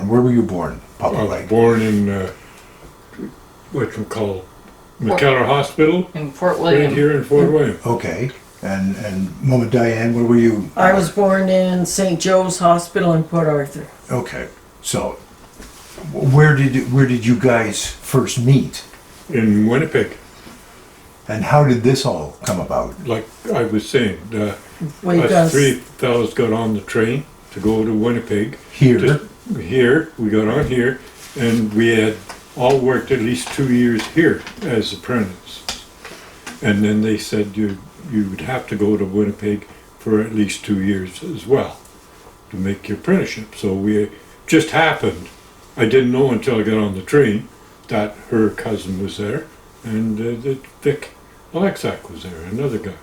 Where were you born, Papa? I was born in what we call McKellar Hospital In Fort William. right here in Fort William. Okay. And Mama Dianne, where were you? I was born in St. Joe's Hospital in Port Arthur. Okay. So, where did you guys first meet? In Winnipeg. And how did this all come about? Like I was saying, Wait, us three fellas got on the train to go to Winnipeg. Here? We got on here, and we had all worked at least 2 years here as apprentices. And then they said you would have to go to Winnipeg for at least 2 years as well to make your apprenticeship. So we just happened, I didn't know until I got on the train that her cousin was there, and Vic Alexak was there, another guy.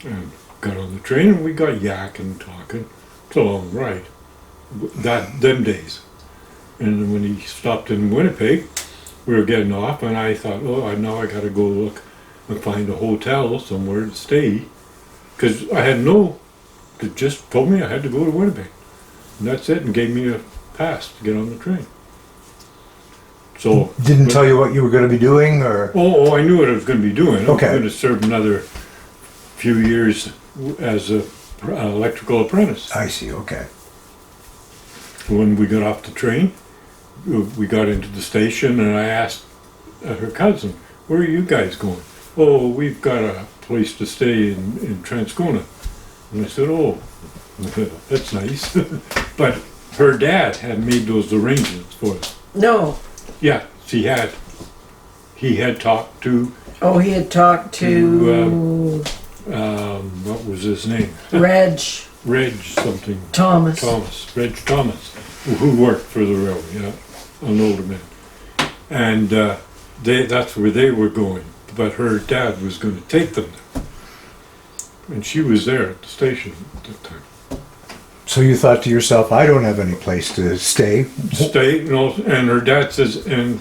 And got on the train and we got yakking, talking. It's a long ride. Them days. And then when he stopped in Winnipeg, we were getting off, and I thought, oh, now I got to go look and find a hotel somewhere to stay, because I had they just told me I had to go to Winnipeg, and that's it, and gave me a pass to get on the train. So Didn't tell you what you were going to be doing, or? Oh, I knew what I was going to be doing. Okay. I was going to serve another few years as a electrical apprentice. I see. Okay. When we got off the train, we got into the station, and I asked her cousin, where are you guys going? Oh, we've got a place to stay in Transcona. And I said, oh, that's nice. But her dad had made those arrangements for us. No. Yeah, he had talked to... Oh, he had talked to... what was his name? Reg something. Thomas. Reg Thomas, who worked for the railway, yeah, an older man. And that's where they were going, but her dad was going to take them there. And she was there at the station at that time. So you thought to yourself, I don't have any place to stay. And her dad says, and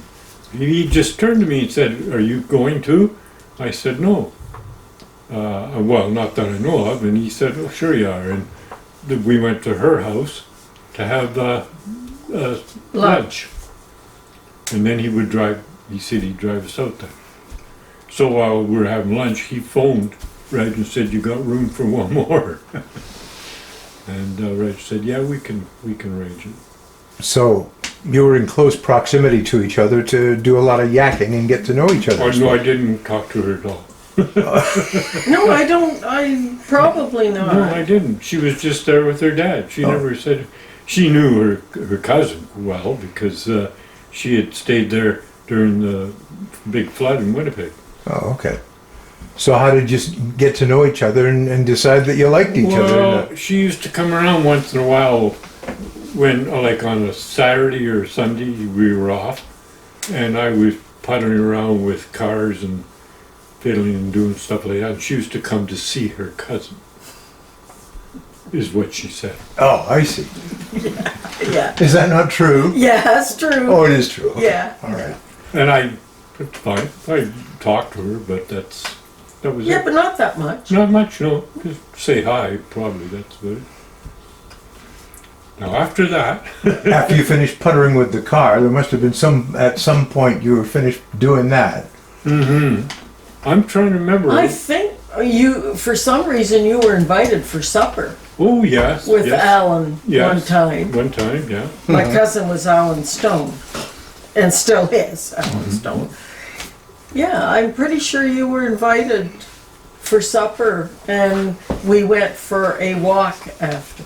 he just turned to me and said, are you going to? I said, no. Well, not that I know of. And he said, oh, sure you are. And we went to her house to have lunch. And then he said he'd drive us out there. So while we were having lunch, he phoned Reg and said, you got room for one more? And Reg said, yeah, we can arrange it. So you were in close proximity to each other to do a lot of yakking and get to know each other. Oh, no, I didn't talk to her at all. No, I don't. I probably not. No, I didn't. She was just there with her dad. She never said. She knew her cousin well because she had stayed there during the big flood in Winnipeg. Oh, okay. So how did you get to know each other and decide that you liked each other? Well, she used to come around once in a while when, like on a Saturday or Sunday, we were off, and I was puttering around with cars and fiddling and doing stuff like that. And she used to come to see her cousin, is what she said. Oh, I see. Yeah. Is that not true? Yeah, that's true. Oh, it is true. Okay. Yeah. All right. And it's fine. I talked to her, but that was Yeah, it. but not that much. Not much, no. Just say hi, probably, that's about it. Now, after that, After you finished puttering with the car, there must have been at some point you were finished doing that. I'm trying to remember. I think for some reason, you were invited for supper Oh, yes. with yes, Alan yes. one time. One time, yeah. My cousin was Alan Stone, and still is Alan Stone. Yeah, I'm pretty sure you were invited for supper, and we went for a walk after.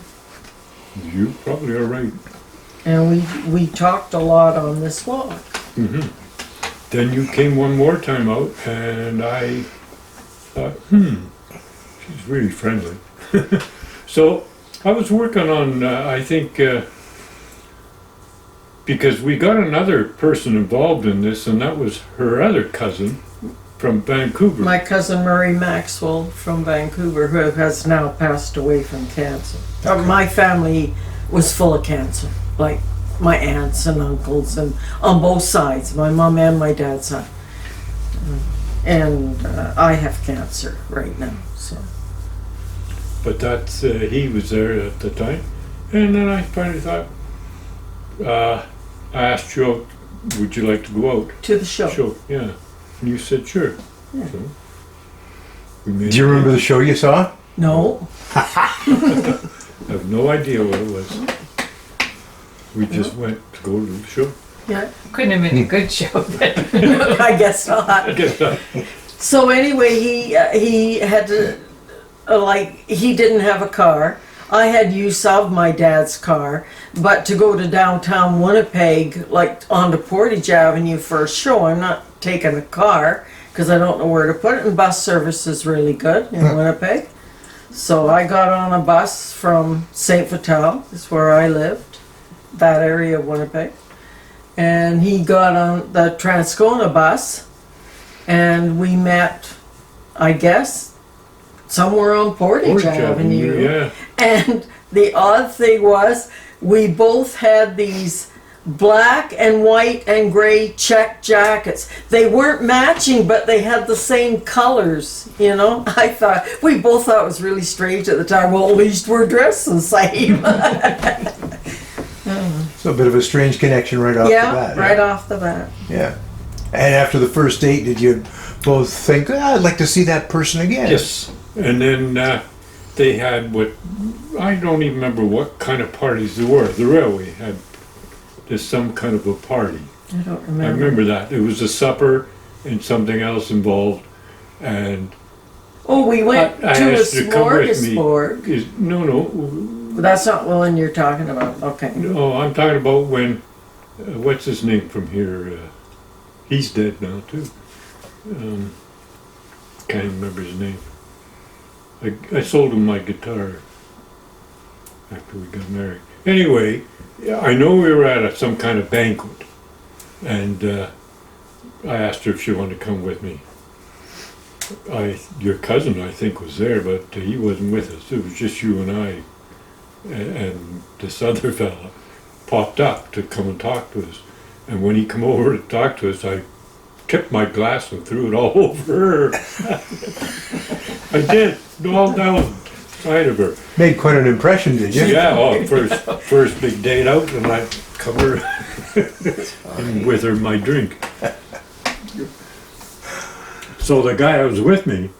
You probably are right. And we talked a lot on this walk. Then you came one more time out, and I thought, she's really friendly. So I was working on, I think, because we got another person involved in this, and that was her other cousin from Vancouver. My cousin Murray Maxwell from Vancouver, who has now passed away from cancer. My family was full of cancer, like my aunts and uncles, and on both sides, my mom and my dad's side. And I have cancer right now, so. But that's, he was there at the time. And then I finally thought, I asked you out, would you like to go out? To the show. Show, yeah. And you said, sure. Yeah. So, we made Do you remember the show you saw? No. I have no idea what it was. We just went to go to the show. Yeah. Couldn't have been a good show, but I guess not. I guess not. So anyway, he had to, he didn't have a car. I had use of my dad's car, but to go to downtown Winnipeg, like onto Portage Avenue for a show, I'm not taking a car because I don't know where to put it, and bus service is really good in Winnipeg. So I got on a bus from St. Vital, is where I lived, that area of Winnipeg. And he got on the Transcona bus, and we met, I guess, somewhere on Portage Avenue. Yeah. And the odd thing was, we both had these black and white and gray check jackets. They weren't matching, but they had the same colors, you know? We both thought it was really strange at the time. Well, at least we're dressed the same. So a bit of a strange connection right off the bat. Right off the bat. Yeah. And after the first date, did you both think, I'd like to see that person again? Yes. And then they had I don't even remember what kind of parties there were. The railway had just some kind of a party. I don't remember. I remember that. It was a supper and something else involved. And Oh, we went I to a asked her to come with me. smorgasbord. No. That's not the one you're talking about. Okay. No, I'm talking about when, what's his name from here? He's dead now too. Can't even remember his name. I sold him my guitar after we got married. Anyway, I know we were at some kind of banquet, and I asked her if she wanted to come with me. Your cousin, I think, was there, but he wasn't with us. It was just you and I, and this other fella popped up to come and talk to us. And when he come over to talk to us, I tipped my glass and threw it all over her. I did, all down the side of her. Made quite an impression, did you? Yeah, first big date out, and I covered and with her my drink. So the guy that was with me,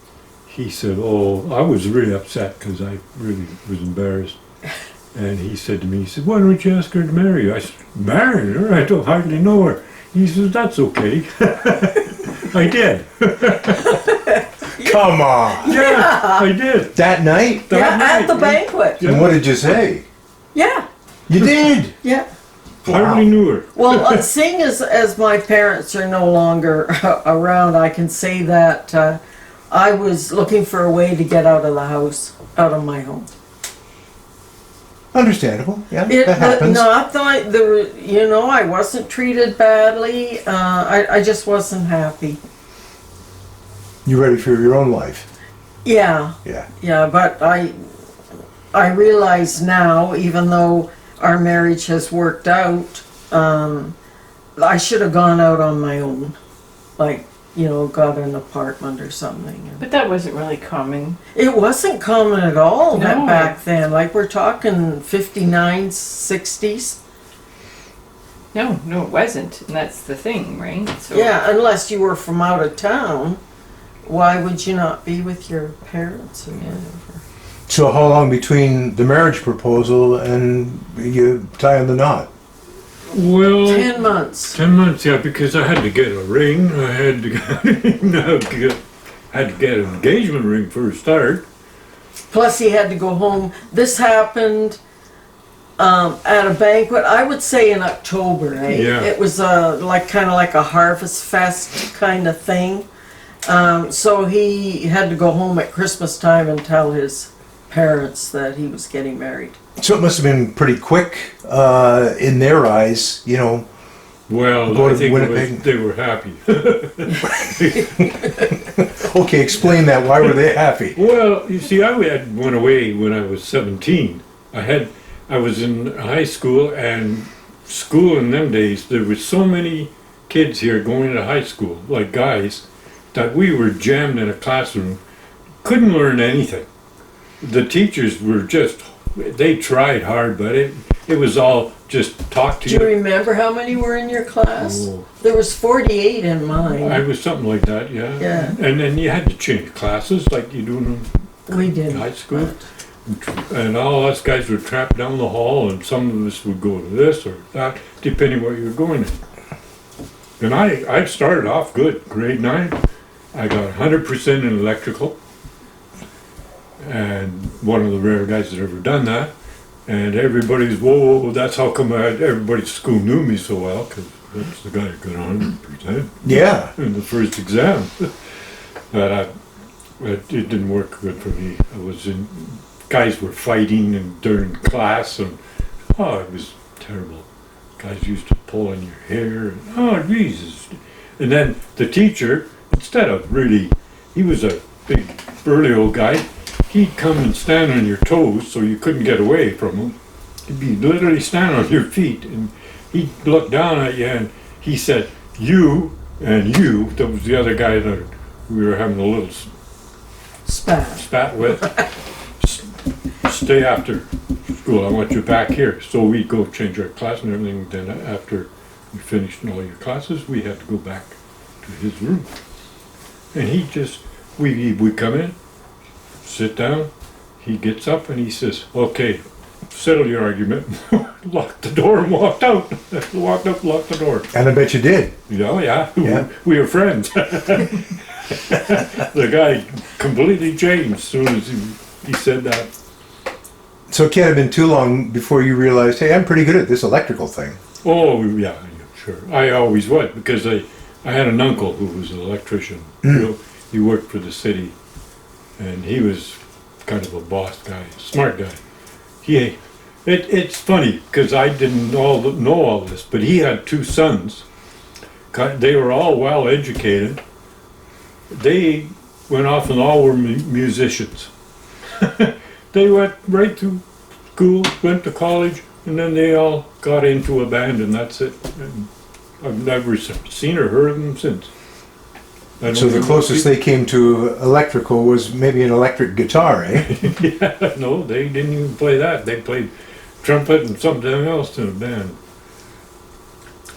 he said, oh, I was really upset because I really was embarrassed. And he said to me, he said, why don't you ask her to marry you? I said, marry her? I don't hardly know her. He says, that's okay. I did. Come on. Yeah, I did. That night? At the banquet. And what did you say? Yeah. You did? Yeah. Hardly knew her. Well, seeing as my parents are no longer around, I can say that I was looking for a way to get out of the house, out of my home. Understandable. Yeah, that happens. Not that I wasn't treated badly. I just wasn't happy. You're ready for your own life. Yeah, Yeah. yeah, but I realize now, even though our marriage has worked out, I should have gone out on my own. Like, you know, got an apartment or something. But that wasn't really common. It wasn't common at all that No. back then. Like, we're talking 59s, 60s. No, it wasn't. And that's the thing, right? So, Yeah, unless you were from out of town. Why would you not be with your parents and whatever? So how long between the marriage proposal and you tying the knot? Well, 10 months. 10 months, yeah, because I had to get a ring. I had to get an engagement ring for a start. Plus, he had to go home. This happened at a banquet. I would say in October. Eh? Yeah. It was kind of like a harvest fest kind of thing. So he had to go home at Christmas time and tell his parents that he was getting married. So it must have been pretty quick in their eyes, you know. Well, Go I to think Winnipeg. they were happy. Okay, explain that. Why were they happy? Well, you see, went away when I was 17. I was in high school, and school in them days, there were so many kids here going to high school, like guys, that we were jammed in a classroom, couldn't learn anything. The teachers were they tried hard, but it was all just talk to Do you remember how many were in your class? Oh. There was 48 in mine. I was something like that, yeah. Yeah. And then you had to change classes like you do in We did. high school. And all us guys were trapped down the hall, and some of us would go to this or that, depending where you were going. And I started off good, grade 9. I got 100% in electrical, and one of the rare guys that ever done that. And everybody's, whoa, that's how come everybody's school knew me so well, because that's the guy that got 100% Yeah. in the first exam. But it didn't work good for me. Guys were fighting and during class, and it was terrible. Guys used to pull on your hair, and Jesus. And then the teacher, instead of he was a big burly old guy, he'd come and stand on your toes so you couldn't get away from him. He'd be literally standing on your feet, and he'd look down at you, and he said, you, and you, that was the other guy that we were having a little spat with, stay after school, I want you back here. So we'd go change our class and everything. Then after we finished all your classes, we had to go back to his room. And we come in, sit down, he gets up and he says, okay, settle your argument. Locked the door and walked out. Walked up, locked the door. And I bet you did. Oh yeah, Yeah. we were friends. The guy completely changed as soon as he said that. So it can't have been too long before you realized, hey, I'm pretty good at this electrical thing. Oh yeah, sure. I always was, because I had an uncle who was an electrician. He worked for the city, and he was kind of a boss guy, smart guy. It's funny because I didn't know all this, but he had 2 sons. They were all well educated. They went off and all were musicians. They went right through school, went to college, and then they all got into a band, and that's it. And I've never seen or heard of them since. So the closest they came to electrical was maybe an electric guitar, eh? Yeah, no, they didn't even play that. They played trumpet and something else in a band.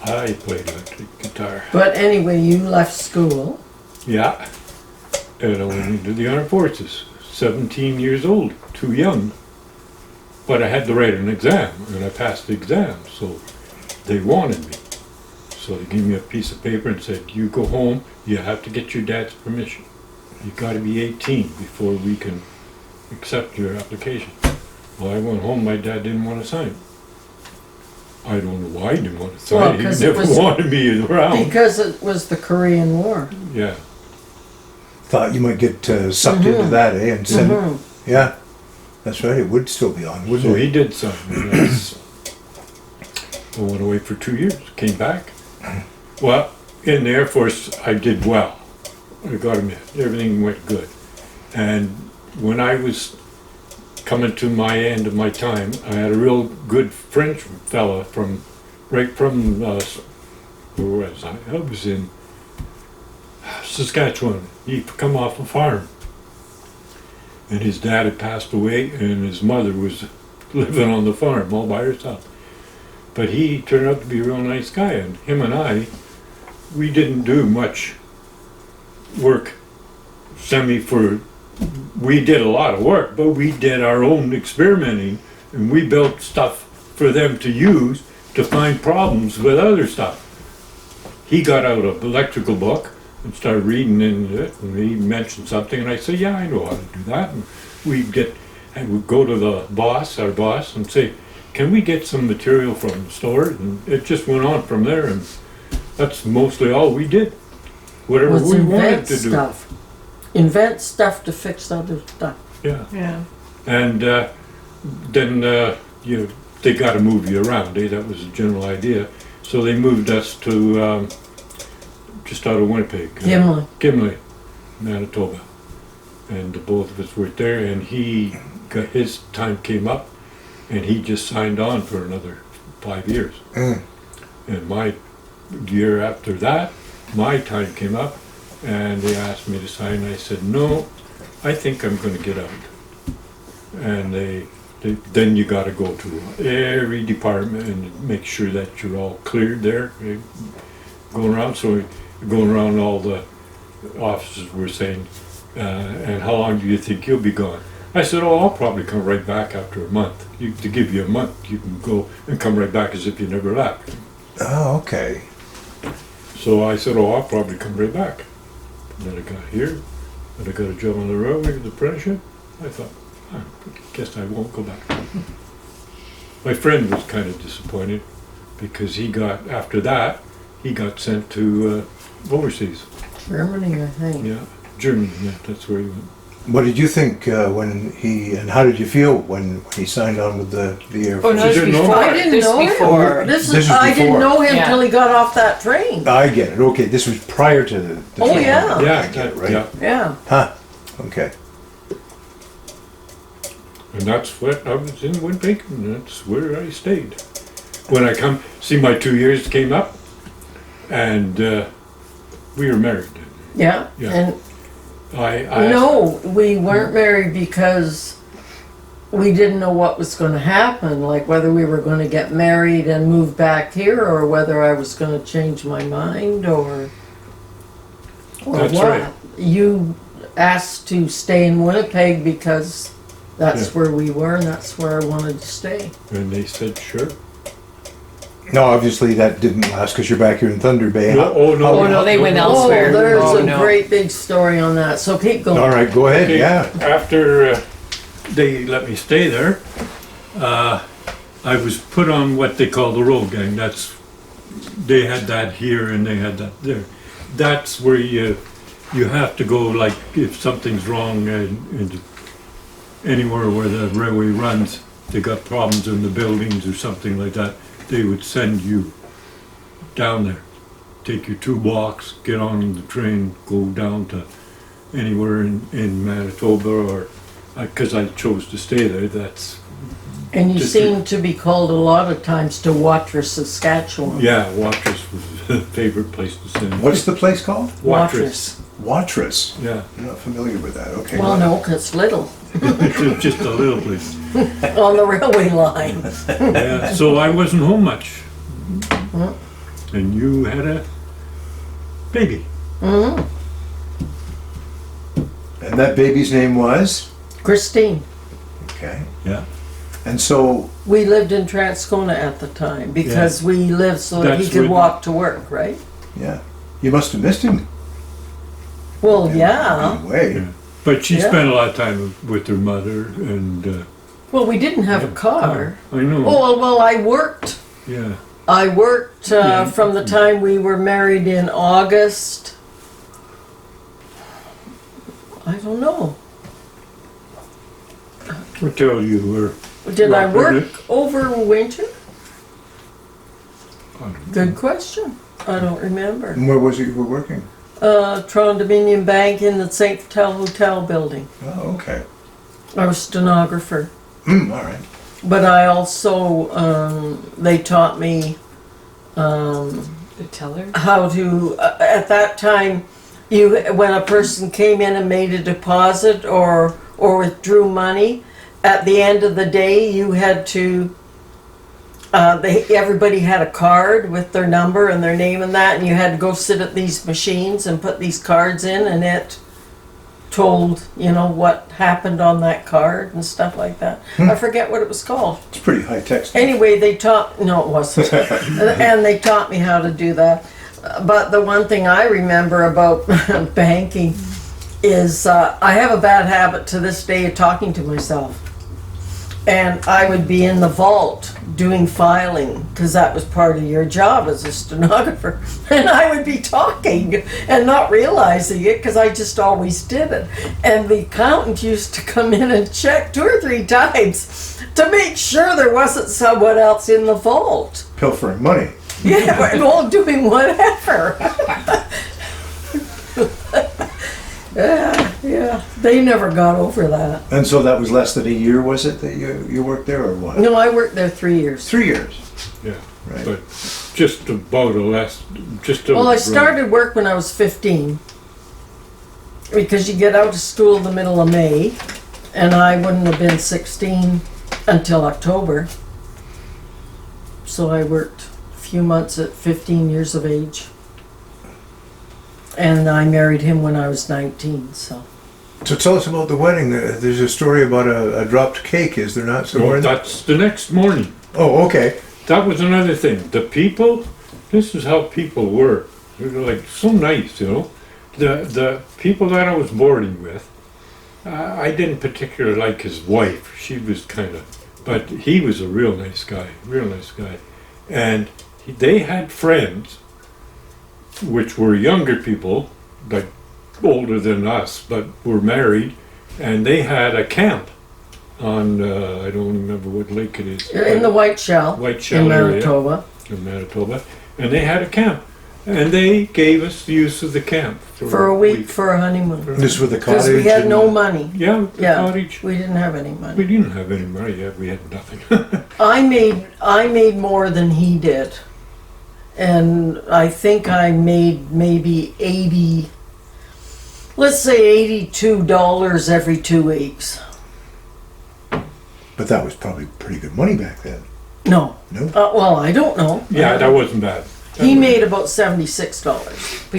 I played electric guitar. But anyway, you left school. Yeah. And I went into the armed forces. 17 years old, too young. But I had to write an exam, and I passed the exam, so they wanted me. So they gave me a piece of paper and said, you go home, you have to get your dad's permission. You gotta be 18 before we can accept your application. Well, I went home, my dad didn't want to sign. I don't know why he didn't want to sign. Well, He 'cause it never was- wanted me around. Because it was the Korean War. Yeah. Thought you might get sucked into that, eh? And send, Mhm. yeah, that's right. It would still be on, wouldn't So it? he did sign. And I went away for 2 years, came back. Well, in the Air Force, I did well. I got him in. Everything went good. And when I was coming to my end of my time, I had a real good French fella right from, where was I? I was in Saskatchewan. He'd come off a farm. And his dad had passed away, and his mother was living on the farm all by herself. But he turned out to be a real nice guy, and him and I, we didn't do much work we did a lot of work, but we did our own experimenting, and we built stuff for them to use to find problems with other stuff. He got out an electrical book and started reading into it, and he mentioned something, and I said, yeah, I know how to do that. And we'd go to the boss, our boss, and say, can we get some material from the store? And it just went on from there, and that's mostly all we did. Whatever Was we wanted invent to do. stuff. Invent stuff to fix other stuff. Yeah. Yeah. And then they got to move you around. That was the general idea. So they moved us to just out of Winnipeg. Gimli, Manitoba. And the both of us were there, and his time came up, and he just signed on for another 5 years. And my year after that, my time came up, and they asked me to sign. I said, no, I think I'm going to get out. And then you got to go to every department and make sure that you're all cleared there. Going around all the offices were saying, and how long do you think you'll be gone? I said, oh, I'll probably come right back after a month. To give you a month, you can go and come right back as if you never left. Oh, okay. So I said, oh, I'll probably come right back. And then I got here, and I got a job on the railway with the apprenticeship. I thought, I guess I won't go back. My friend was kind of disappointed because after that, he got sent to overseas. Germany, I think. Yeah, Germany, yeah, that's where he went. What did you think and how did you feel when he signed on with the Air Oh, Force? no, this didn't know before. I didn't This know him. before. This This is is I didn't before. know him Yeah. till he got off that train. I get it. Okay, this was prior to the Oh, train. yeah. Yeah, I get it, right? yeah. Yeah. Huh. Okay. And that's what I was in Winnipeg, and that's where I stayed. When I my 2 years came up, and we were married. Yeah. Yeah. And I no, we weren't married because we didn't know what was going to happen, like whether we were going to get married and move back here or whether I was going to change my mind or That's what. right. You asked to stay in Winnipeg because that's Yeah. where we were and that's where I wanted to stay. And they said, sure. No, obviously that didn't last because you're back here in Thunder Bay. No, oh, no. Oh, no, they went Oh, elsewhere. there's Oh, a no. great big story on that. So keep going. All right, go ahead. Okay, Yeah. After they let me stay there, I was put on what they call the road gang. They had that here and they had that there. That's where you have to go, like if something's wrong and anywhere where the railway runs, they got problems in the buildings or something like that, they would send you down there. Take your 2 blocks, get on the train, go down to anywhere in Manitoba, or because I chose to stay there. And you Just- seem to be called a lot of times to Watrous, Saskatchewan. Yeah, Watrous was a favorite place to send. What's the place called? Watrous? Watrous. Yeah, I'm not familiar with that. Okay. Well, no, 'cause it's little it's just a little place. on the railway line. Yeah, so I wasn't home much. And you had a baby. And that baby's name was? Christine. Okay. Yeah. And so, We lived in Transcona at the time because we lived so that he That's could where- walk to work, right? yeah, you must have missed him. Well, yeah. In a way. Yeah. But she Yeah. spent a lot of time with her mother, and Well, we didn't have a car. I know. Oh, well, I worked. Yeah. I worked Yeah. from the time we were married in August. I don't know. Until you were. Did I Right, work isn't over winter? I don't know. Good question. I don't remember. And where was it you were working? Tron Dominion Bank in the St. Vital Hotel building. Oh, okay. I was stenographer. All right. But I also, they taught me The teller? how to, at that time, when a person came in and made a deposit or withdrew money, at the end of the day, you had to, everybody had a card with their number and their name and that, and you had to go sit at these machines and put these cards in, and it told, what happened on that card and stuff like that. I forget what it was called. It's pretty high tech stuff. Anyway, no, it wasn't. And they taught me how to do that. But the one thing I remember about banking is I have a bad habit to this day of talking to myself. And I would be in the vault doing filing, because that was part of your job as a stenographer. And I would be talking and not realizing it, because I just always did it. And the accountant used to come in and check 2 or 3 times to make sure there wasn't someone else in the vault. Pilfering money. Yeah, well, doing whatever. Yeah, they never got over that. And so that was less than a year, was it, that you worked there, or what? No, I worked there 3 years. 3 years. Yeah, Right. but just about Well, I started work when I was 15, because you get out of school in the middle of May, and I wouldn't have been 16 until October. So I worked a few months at 15 years of age. And I married him when I was 19, so. So tell us about the wedding. There's a story about a dropped cake, is there not, somewhere? Well, that's the next morning. Oh, okay. That was another thing. The people, this is how people were. They were like so nice, The people that I was boarding with, I didn't particularly like his wife. She was kind of, but he was a real nice guy. And they had friends, which were younger people, like older than us, but were married, and they had a camp on, I don't remember what lake it is. In the White Shell. White Shell in area. Manitoba. In Manitoba. And they had a camp. And they gave us the use of the camp. For a week for a honeymoon. This with the cottage? Because we had and- no money. Yeah, the cottage. We didn't have any We money. didn't have any money yet. We had nothing. I made more than he did. And I think I made maybe let's say $82 every 2 weeks. But that was probably pretty good money back then. No. No? Well, I don't know. Yeah, that wasn't bad. He made about $76. But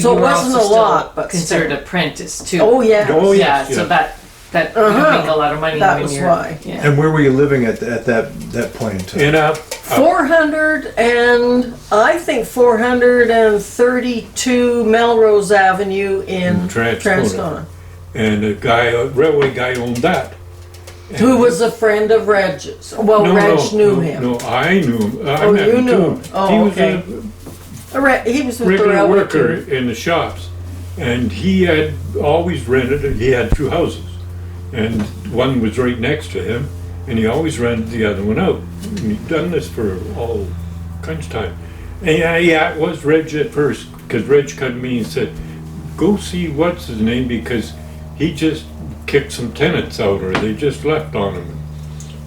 So you it were wasn't also a lot, still but considered still. apprentice too. Oh, yeah. Oh, yeah. yes, So yes. that Uh-huh. you make a lot of money That when was you're. why. Yeah. And where were you living at that point in time? In a 400 and I think 432 Melrose Avenue in Transcona. Transcona. And a railway guy owned that. Who was a friend of Reg's. Well, Reg knew him. No, I knew him. I Oh, met you him knew too. him. Oh, He was okay. He was a with the regular railway worker too. in the shops. And he had always rented, he had 2 houses. And one was right next to him. And he always rented the other one out. And he'd done this for all kinds of time. And yeah, it was Reg at first. Because Reg come to me and said, go see what's his name, because he just kicked some tenants out, or they just left on him.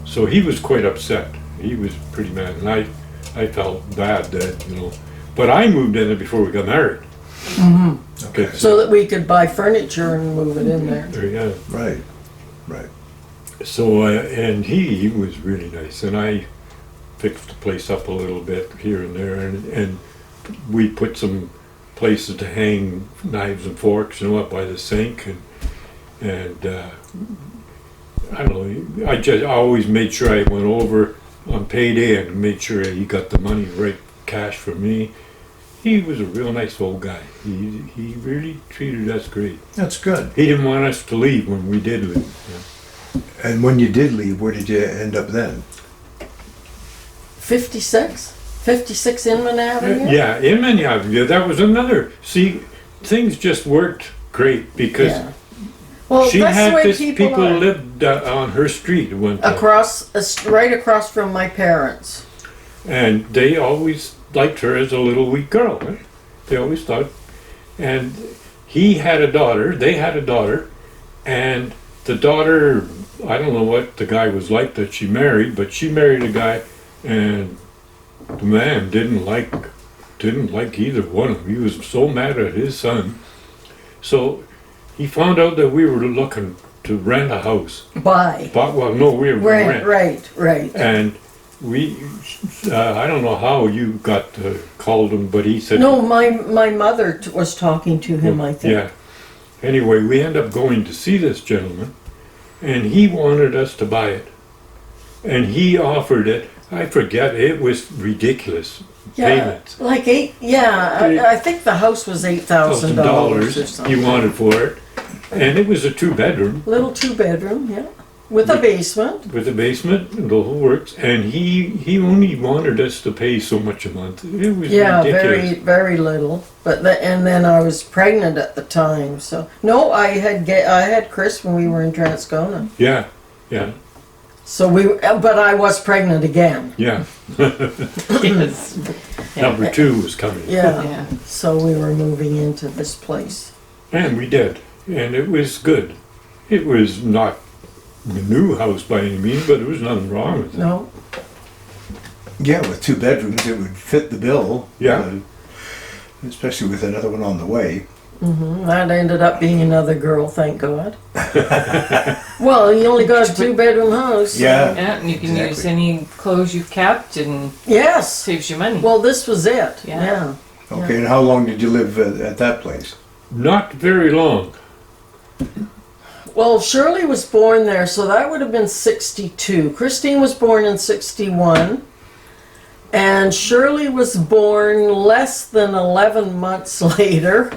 So he was quite upset. He was pretty mad, and I felt bad that, But I moved in there before we got married. Okay. So that we could buy furniture and move it in there. There you go. Right. So, and he was really nice, and I fixed the place up a little bit here and there, and we put some places to hang knives and forks, up by the sink, and I don't know, I always made sure I went over on payday and made sure he got the money right cash from me. He was a real nice old guy. He really treated us great. That's good. He didn't want us to leave when we did leave. And when you did leave, where did you end up then? 56 Inman Avenue? Yeah, Inman Avenue. That was another. See, things just worked great because Yeah. Well, she that's the had way this people are. lived on her street at one time, Right across from my parents. and they always liked her as a little weak girl. Right? They always thought, and he had a daughter, they had a daughter, and the daughter, I don't know what the guy was like that she married, but she married a guy, and the man didn't like either one of them. He was so mad at his son. So he found out that we were looking to rent a house. Buy. But, well, no, we were Right, rent. right. And we, I don't know how you got called him, but he said, No, my mother was talking to him, I think. yeah. Anyway, we end up going to see this gentleman, and he wanted us to buy it. And he offered it, I forget, it was ridiculous payments. Like I think the house was $8,000 or something. He wanted for it. And it was a 2-bedroom Little 2-bedroom, yeah. With a basement. with a basement and the whole works. And he only wanted us to pay so much a month. It was Yeah, ridiculous. very little. But and then I was pregnant at the time, so no, I had Chris when we were in Transcona. Yeah. So but I was pregnant again. Yeah. Yes. Yeah. Number 2 was coming. Yeah. Yeah. So we were moving into this place. And we did. And it was good. It was not a new house by any means, but there was nothing wrong with it. No, Yeah, with 2 bedrooms, it would fit the bill. Yeah. Especially with another one on the way. that ended up being another girl, thank God. Well, you only got a 2-bedroom house. so- Yeah. Yeah, and you can use Exactly. any clothes you've kept and Yes. saves you money. Well, this was it. Yeah. Yeah. Okay, and how long did you live at that place? Not very long. Well, Shirley was born there, so that would have been 62. Christine was born in 61. And Shirley was born less than 11 months later.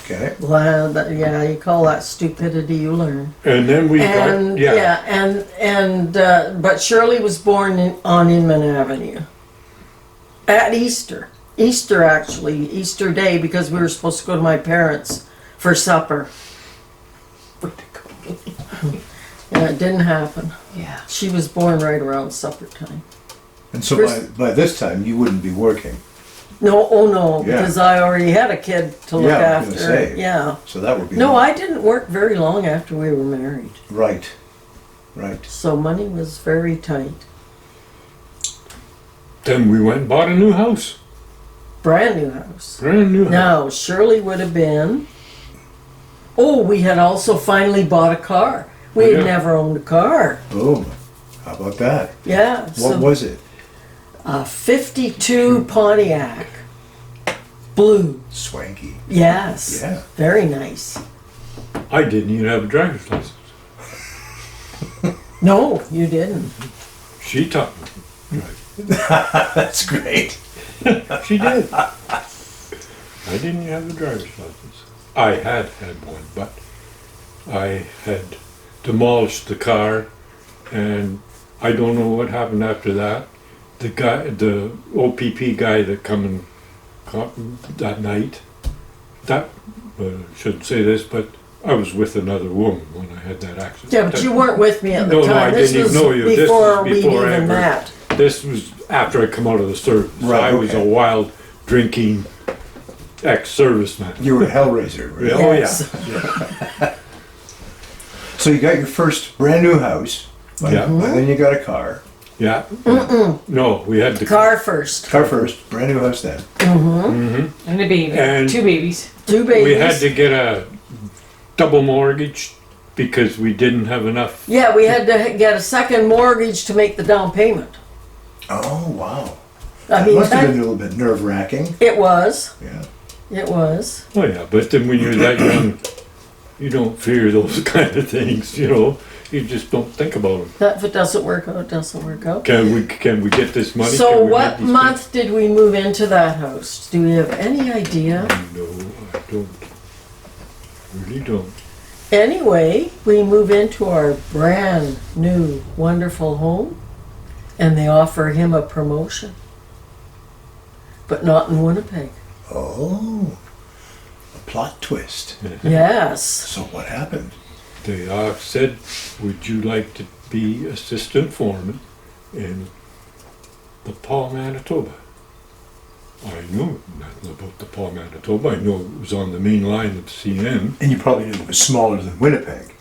Okay. Well, yeah, you call that stupidity, you learn. And then we And but Shirley was born on Inman Avenue at Easter. Easter, actually, Easter Day, because we were supposed to go to my parents for supper. Yeah, it didn't happen. Yeah. She was born right around supper time. And so Chris- by this time, you wouldn't be working. No, oh no, Yeah. because I already had a kid to look Yeah, I was after. gonna say. Yeah. So that would be... No, I didn't work very long after we were married. Right. Right. So money was very tight. Then we went and bought a new house. Brand new house. Brand new house. Now, Shirley would have been. Oh, we had also finally bought a car. We had Yeah. never owned a car. Boom. How about that? Yeah. What was it? A 52 Pontiac. Blue. Swanky. Yes. Yeah. Very nice. I didn't even have a driver's license. No, you didn't. She taught me to drive. That's great. She did. I didn't have a driver's license. I had one, but I had demolished the car, and I don't know what happened after that. The OPP guy that come and caught me that night, I shouldn't say this, but I was with another woman when I had that accident. Yeah, but you weren't with me at the No, time. no, I This didn't was even know you. This before was we'd before I even ever- met. This was after I come out of the service. So Right, I was a okay. wild drinking ex-serviceman. You were a hellraiser, right? Oh, Yes. So you got your first brand new house. Yeah. And then you got a car. Yeah. No, we had the Car first. Car first, brand new house then. And a baby. And- 2 babies. 2 babies. We had to get a double mortgage because we didn't have enough. Yeah, we had to get a second mortgage to make the down payment. Oh, wow. I That mean, must have been a little bit nerve-wracking. it was. Yeah. It was. Oh yeah, but then when you're that young, you don't fear those kind of things. You know, you just don't think about them. That if it doesn't work out, it doesn't work out. Can we get this money? So Can we what make these month did we move into that house? Do we have any idea? things? No, I don't. Really don't. Anyway, we move into our brand new wonderful home and they offer him a promotion. But not in Winnipeg. Oh. A plot twist. Yes. So what happened? They said, "Would you like to be assistant foreman in the Paul, Manitoba?" I know nothing about the Paw Manitoba. I know it was on the main line of CN. And you probably knew it was smaller than Winnipeg.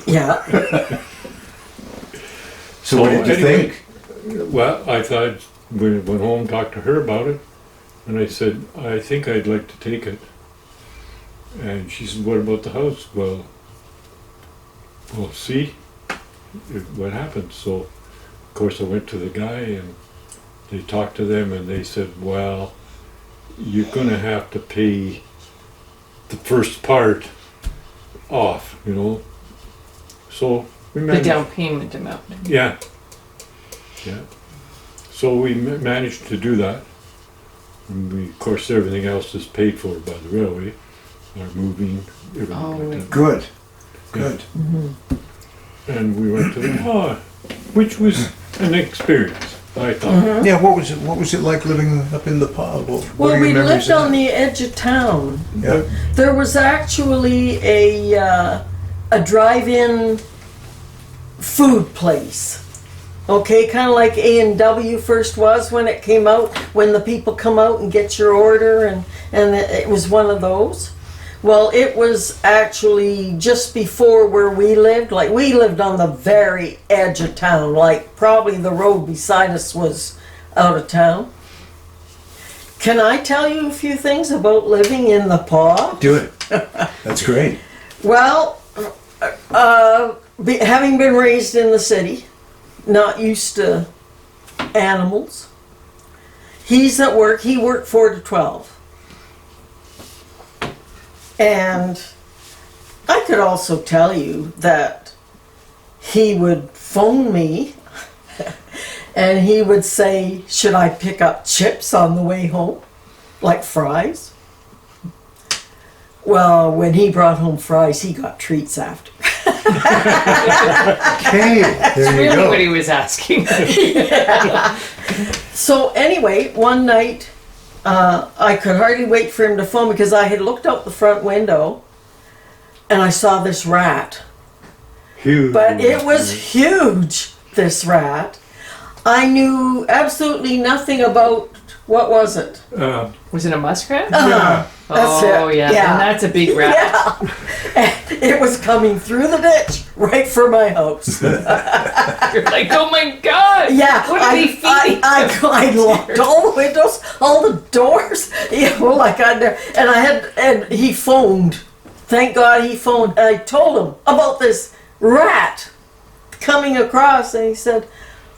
Yeah. So what did you anyway, think? Well, I thought, we went home, talked to her about it, and I said, I think I'd like to take it. And she said, what about the house? Well, we'll see what happens. So, of course, I went to the guy and they talked to them and they said, well, you're gonna have to pay the first part off, you know. So we The managed. down payment amount. Yeah. Yeah. So we managed to do that. And we, of course, everything else is paid for by the railway. Our moving, everything Oh, like that. Good. Good. And we went to the paw, which was an experience, I thought. Yeah, what was it like living up in the pub? What Well, are your we memories lived of on that? the edge of town. Yeah. There was actually a drive-in food place. Okay, kind of like A&W first was when it came out, when the people come out and get your order, and it was one of those. Well, it was actually just before where we lived. Like, we lived on the very edge of town. Like, probably the road beside us was out of town. Can I tell you a few things about living in the Paw? Do it. That's great. Well, having been raised in the city, not used to animals, he's at work. He worked 4 to 12. And I could also tell you that he would phone me and he would say, should I pick up chips on the way home? Like fries? Well, when he brought home fries, he got treats after. Okay, there you Really go. what he was asking. So anyway, one night, I could hardly wait for him to phone because I had looked out the front window and I saw this rat. Huge. But it was huge, this rat. I knew absolutely nothing about, what was it? Was it a muskrat? Yeah. That's Oh, it. yeah. And that's a big rat. Yeah. And it was coming through the ditch right for my house. You're like, oh my god! Yeah, What are they feeding? I locked all the windows, all the doors. You know, like and he phoned. Thank God he phoned. I told him about this rat coming across, and he said,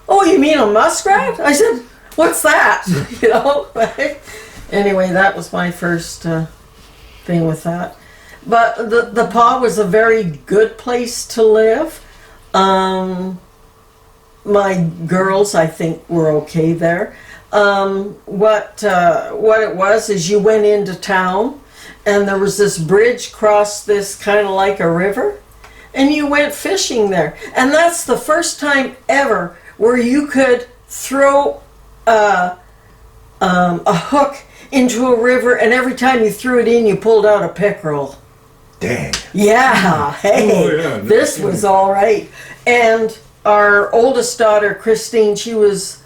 "Oh, you mean a muskrat?" I said, "What's that?" You know. Anyway, that was my first thing with that. But the Paw was a very good place to live. My girls, I think, were okay there. What it was is you went into town, and there was this bridge across this kind of like a river, and you went fishing there. And that's the first time ever where you could throw a hook into a river, and every time you threw it in, you pulled out a pickerel. Dang. Yeah, hey, Oh, yeah, this was all right. And our oldest daughter, Christine, she was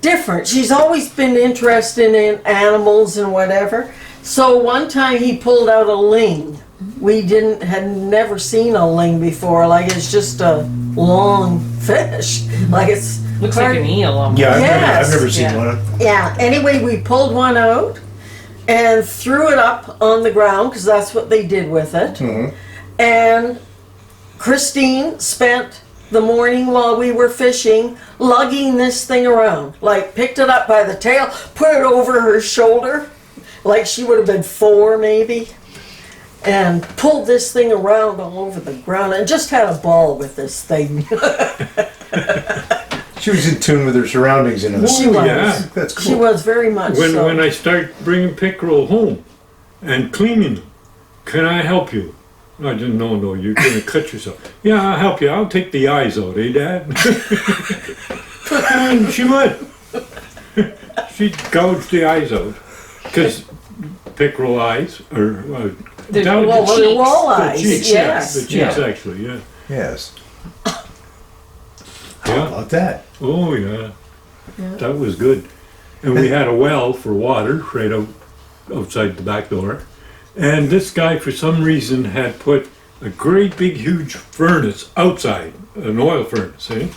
different. She's always been interested in animals and whatever. So one time he pulled out a ling. We had never seen a ling before. Like, it's just a long fish. Like, it's Looks hard- like an eel almost. Yeah, Yes. I've never seen Yeah. one. Yeah, anyway, we pulled one out and threw it up on the ground because that's what they did with it. Mhm. And Christine spent the morning while we were fishing lugging this thing around. Like, picked it up by the tail, put it over her shoulder, like she would have been 4 maybe, and pulled this thing around all over the ground and just had a ball with this thing. She was in tune with her surroundings in a She Oh, was. yeah. That's cool. She was very much When so. I start bringing pickerel home and cleaning them, can I help you? I didn't know. No, you're gonna cut yourself. Yeah, I'll help you. I'll take the eyes out, eh, Dad? And she would. She'd gouge the eyes out because pickerel eyes are The- down Well, the the cheeks. walleyes, The cheeks, yes. yeah. The cheeks, Yeah. actually, yeah. Yes. How Yeah. about that? Oh, yeah. Yeah. That was good. And we had a well for water right outside the back door. And this guy, for some reason, had put a great big huge furnace outside, an oil furnace, eh?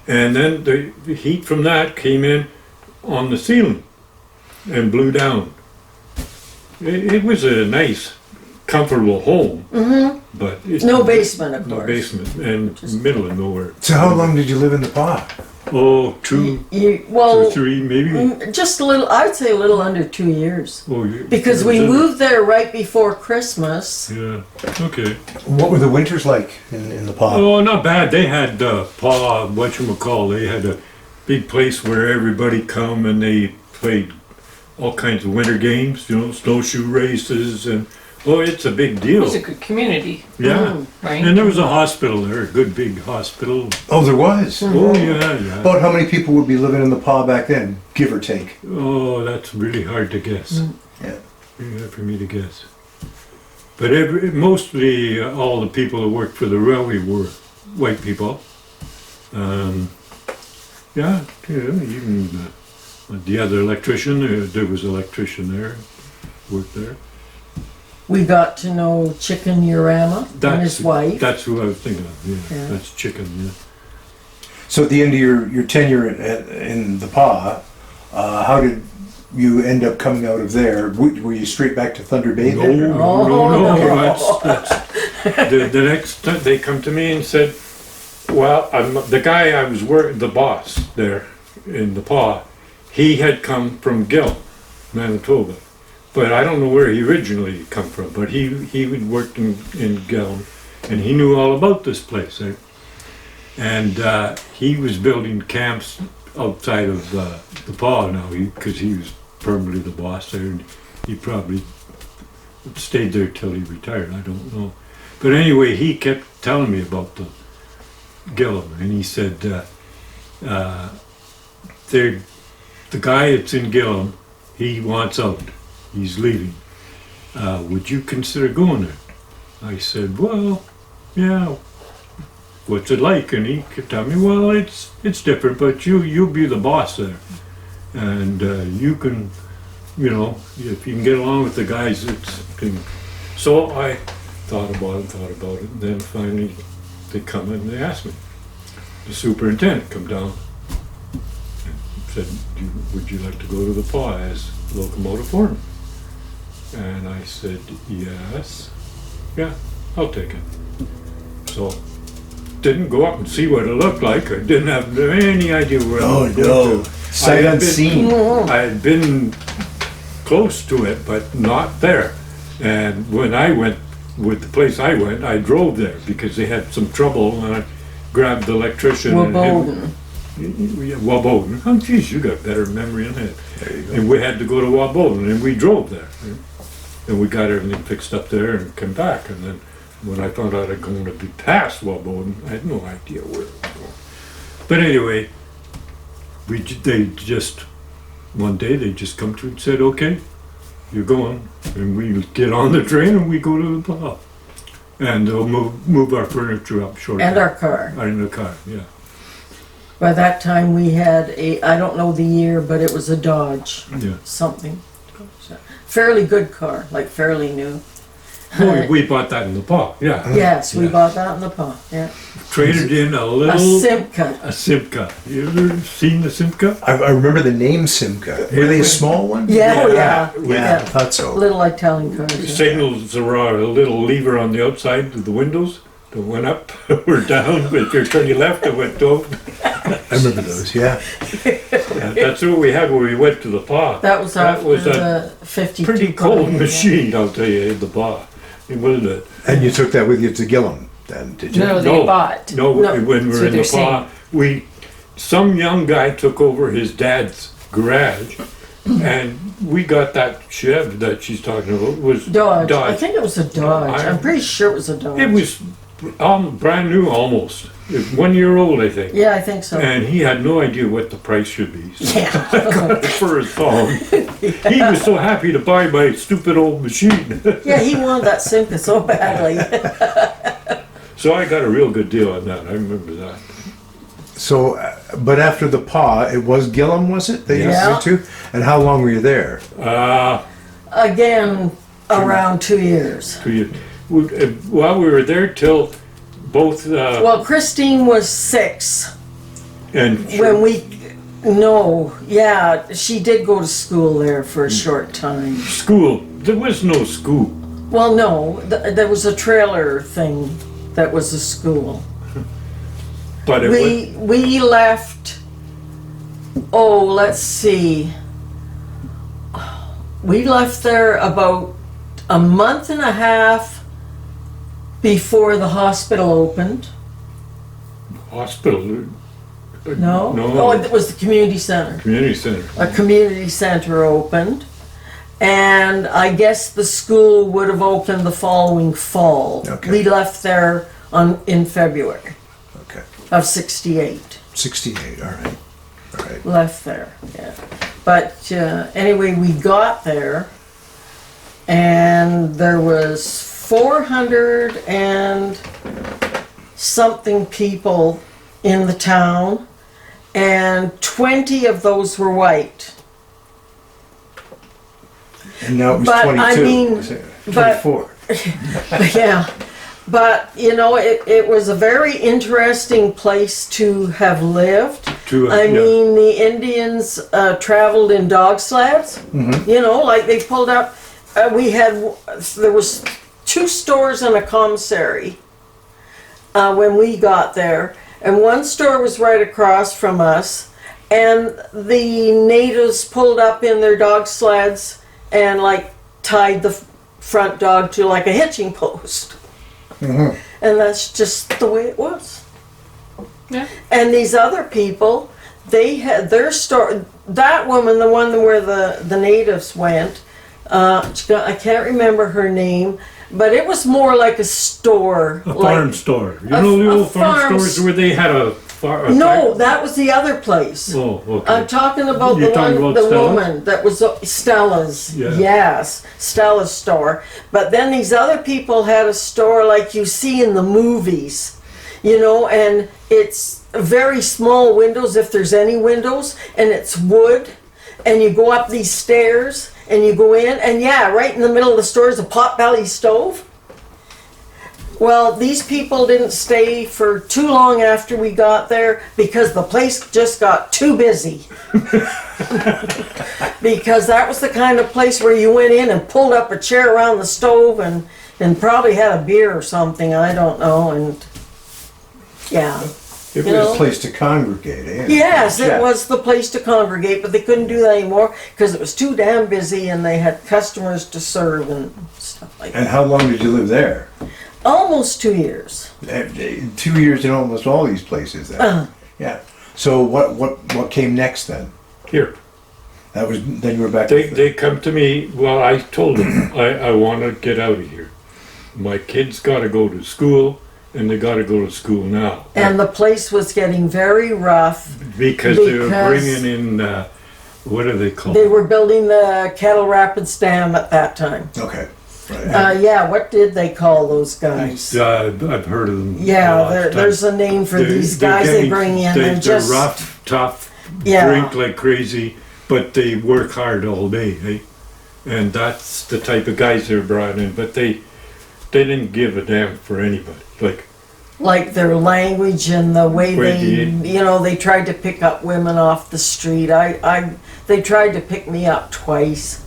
And then the heat from that came in on the ceiling and blew down. It was a nice, comfortable home, but it's No basement, of no course. basement and middle of nowhere. So how long did you live in the pod? Oh, two, Well, three, maybe. just a little, I'd say a little under 2 years. Oh, Because we moved there right before Christmas. Yeah. Okay. What were the winters like in the pod? Oh, not bad. They had whatchamacall. They had a big place where everybody come and they played all kinds of winter games. You know, snowshoe races and it's a big It deal. was a good community, Yeah. right? And there was a hospital there, a good big hospital. Oh, there was. Oh yeah. About how many people would be living in the pod back then, give or take? Oh, that's really hard to guess. Yeah. Really hard for me to guess. But mostly all the people that worked for the railway were white people. Even the other electrician, there was an electrician there, worked there. We got to know Chicken Urama and his wife. That's who I was thinking of, Yeah. That's Chicken, yeah. So at the end of your tenure in the pod, how did you end up coming out of there? Were you straight back to Thunder Bay then? or- Oh. That's the next time they come to me and said, well, the guy I was the boss there in the paw, he had come from Gail, Manitoba. But I don't know where he originally come from, but he would work in Gail, and he knew all about this place. Eh? And he was building camps outside of the paw now, because he was permanently the boss there, and he probably stayed there till he retired, I don't know. But anyway, he kept telling me about the Gillum, and he said, the guy that's in Gillum, he wants out, he's leaving. Would you consider going there? I said, well, yeah, what's it like? And he kept telling me, well, it's different, but you'll be the boss there. And you can, if you can get along with the guys, so I thought about it, and then finally they come and they asked me. The superintendent come down and said, would you like to go to the paw as locomotive foreman? And I said, yes. Yeah, I'll take it. So, didn't go up and see what it looked like. I didn't have any idea where I was going to. Sight unseen. I had been close to it, but not there. And when I went, with the place I went, I drove there because they had some trouble, and I grabbed the electrician. Waboden. Waboden. Oh, geez, you got better memory than that. There you go. And we had to go to Waboden, and we drove there. And we got everything fixed up there and came back. And then when I found out I'd going to be past Waboden, I had no idea where it was going. But anyway, one day they just come to and said, okay, you're going. And we get on the train and we go to the pub. And they'll move our furniture up short. And our car. In the car, yeah. By that time we had I don't know the year, but it was a Dodge. Yeah. Something. Fairly good car, like fairly new. Oh, we bought that in the pub, yeah. Yes, we Yeah. bought that in the pub. Yeah. Traded in a A little... Simca. A Simca. You ever seen the Simca? I remember the name Simca. Were they a small one? Yeah, Yeah. yeah. Yeah, I thought so. Little Italian cars. Yeah. Signals are a little lever on the outside of the windows that went up or down. If you're turning left, it went down. I remember those, yeah. That's what we had when we went to the bar. That was That after was a the 52 pretty car, cold yeah. machine, I'll tell you, in the bar. It wasn't it? And you took that with you to Gillum then, did you? No, they bought. No, No. when we So were in they're the bar, some young guy took over his dad's garage, and we got that Chev that she's talking about. Was Dodge. I think it was a Dodge. I- I'm pretty sure it was a Dodge. It was brand new almost. 1 year old, I think. Yeah, I think so. And he had no idea what the price should be. So Yeah. for his phone. He was so happy to buy my stupid old machine. Yeah, he wanted that Simca so badly. So I got a real good deal on that. I remember that. So, but after the PA, it was Gillum, was it? That you Yeah. went to? And how long were you there? Again, around 2 years. Well, we were there till both, Well, Christine was 6 and when we. No, yeah, she did go to school there for a short time. school, there was no school. Well, no, there was a trailer thing that was a school. But it was, We left. Oh, let's see. We left there about a month and a half before the hospital opened. hospital, No? No. Oh, it was the community center. community center. A community center opened. And I guess the school would have opened the following fall. Okay. We left there in February Okay. of 68. 68, all right. All right. Left there, yeah. But anyway, we got there and there was 400 and something people in the town, and 20 of those were white. And now it was But, 22. I mean, was it? but- 24. Yeah, but you know, it was a very interesting place to have lived. I mean, the Indians traveled in dog sleds. You know, like they pulled up. There was 2 stores and a commissary when we got there, and one store was right across from us. And the natives pulled up in their dog sleds and like tied the front dog to like a hitching post. And that's just the way it was. Yeah. And these other people, they had their store. That woman, the one where the natives went, I can't remember her name, but it was more like a store. A like, farm store. You a- know the a old farm farm stores s- where they had a farm? No, that was the other place. Oh, okay. I'm talking about You're the talking one, about the Stella's? woman that was Stella's. Yeah. Yes, Stella's store. But then these other people had a store like you see in the movies, you know, and it's very small windows if there's any windows, and it's wood, and you go up these stairs and you go in, and yeah, right in the middle of the store is a potbelly stove. Well, these people didn't stay for too long after we got there because the place just got too busy. Because that was the kind of place where you went in and pulled up a chair around the stove and probably had a beer or something, I don't know, and yeah. It You was know? a place to congregate, eh? Yes, Yeah. it was the place to congregate, but they couldn't do that anymore because it was too damn busy and they had customers to serve and stuff like that. And how long did you live there? Almost 2 years. 2 years in almost all these places then. Yeah. So what came next then? Here. That was then you were back. They come to me, well, I told them, I want to get out of here. My kids got to go to school, and they got to go to school now. And the place was getting very rough. Because they were because- bringing in, what are they called? They were building the Kettle Rapids Dam at that time. Okay. Right. Yeah, what did they call those guys? I've heard of them. Yeah, there's a name for these guys they bring in. They're just rough, tough, Yeah. drink like crazy, but they work hard all day, eh? And that's the type of guys they're brought in. But they didn't give a damn for anybody. like their language and the way they, they tried to pick up women off the street. They tried to pick me up twice,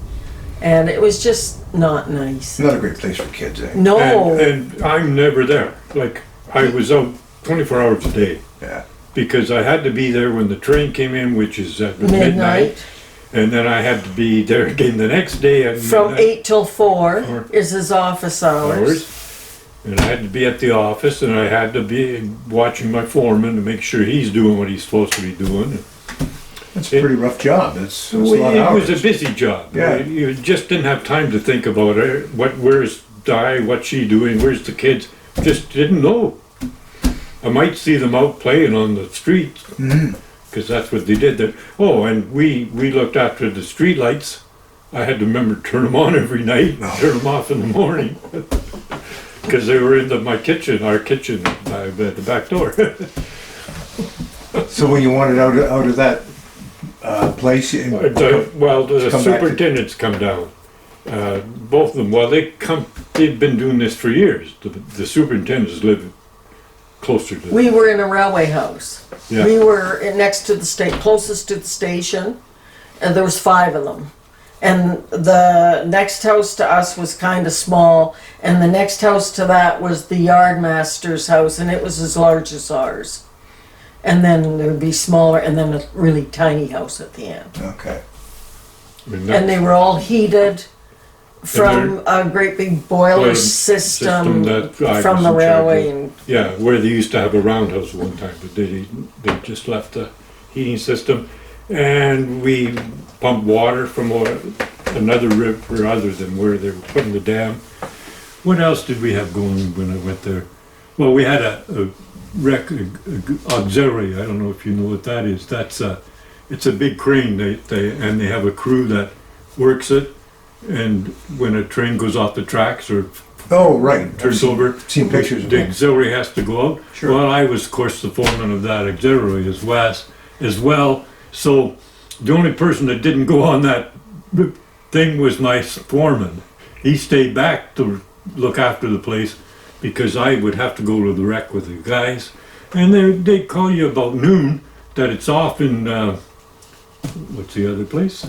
and it was just not nice. Not a great place for kids, eh? No. And I'm never there. I was out 24 hours a day. Yeah. Because I had to be there when the train came in, which is at midnight. And then I had to be there again the next day at From midnight 8 till 4 is his office hours. And I had to be at the office, and I had to be watching my foreman to make sure he's doing what he's supposed to be doing. That's a pretty rough job. That's a lot of It hours. was a busy job. Yeah. You just didn't have time to think about it. Where's Di? What's she doing? Where's the kids? Just didn't know. I might see them out playing on the street because that's what they did. And we looked after the street lights. I had to remember to turn them on every night and turn them off in the morning because they were in our kitchen, by the back door. So when you wanted out of that place, and Well, the come back to- superintendents come down. Both of them, well, they've been doing this for years. The superintendents live closer to. We were in a railway house. Yeah. We were next to the closest to the station, and there was 5 of them. And the next house to us was kind of small, and the next house to that was the yardmaster's house, and it was as large as ours. And then there would be smaller, and then a really tiny house at the end. okay. And they were all heated from a great big boiler system that I from was the in charge railway. of. And Yeah, where they used to have a roundhouse one time, but they just left the heating system, and we pumped water from another river other than where they were putting the dam. What else did we have going when I went there? Well, we had a auxiliary. I don't know if you know what that is. It's a big crane. They have a crew that works it, and when a train goes off the tracks or Oh, right. turns over, Seen pictures of the it. auxiliary has to go out. Sure. Well, I was, of course, the foreman of that auxiliary as well. So the only person that didn't go on that thing was my foreman. He stayed back to look after the place because I would have to go to the wreck with the guys. And they call you about noon that it's off in, what's the other place?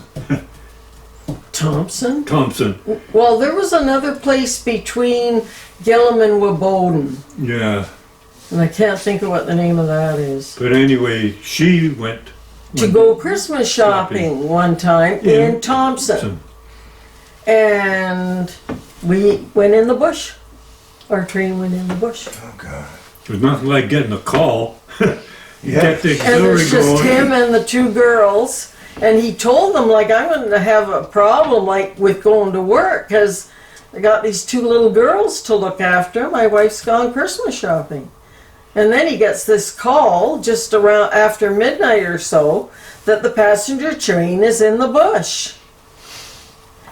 Thompson? Thompson. Well, there was another place between Gillum and Wabodin, Yeah. and I can't think of what the name of that is. But anyway, she went To go Christmas shopping one time in Thompson, and we went in the bush. Our train went in the bush. Oh, God. It was nothing like getting a call. Yeah. Get the And auxiliary there's just going. him and the 2 girls. And he told them, like, I'm going to have a problem, like, with going to work because I got these 2 little girls to look after. My wife's gone Christmas shopping. And then he gets this call just around after midnight or so that the passenger train is in the bush.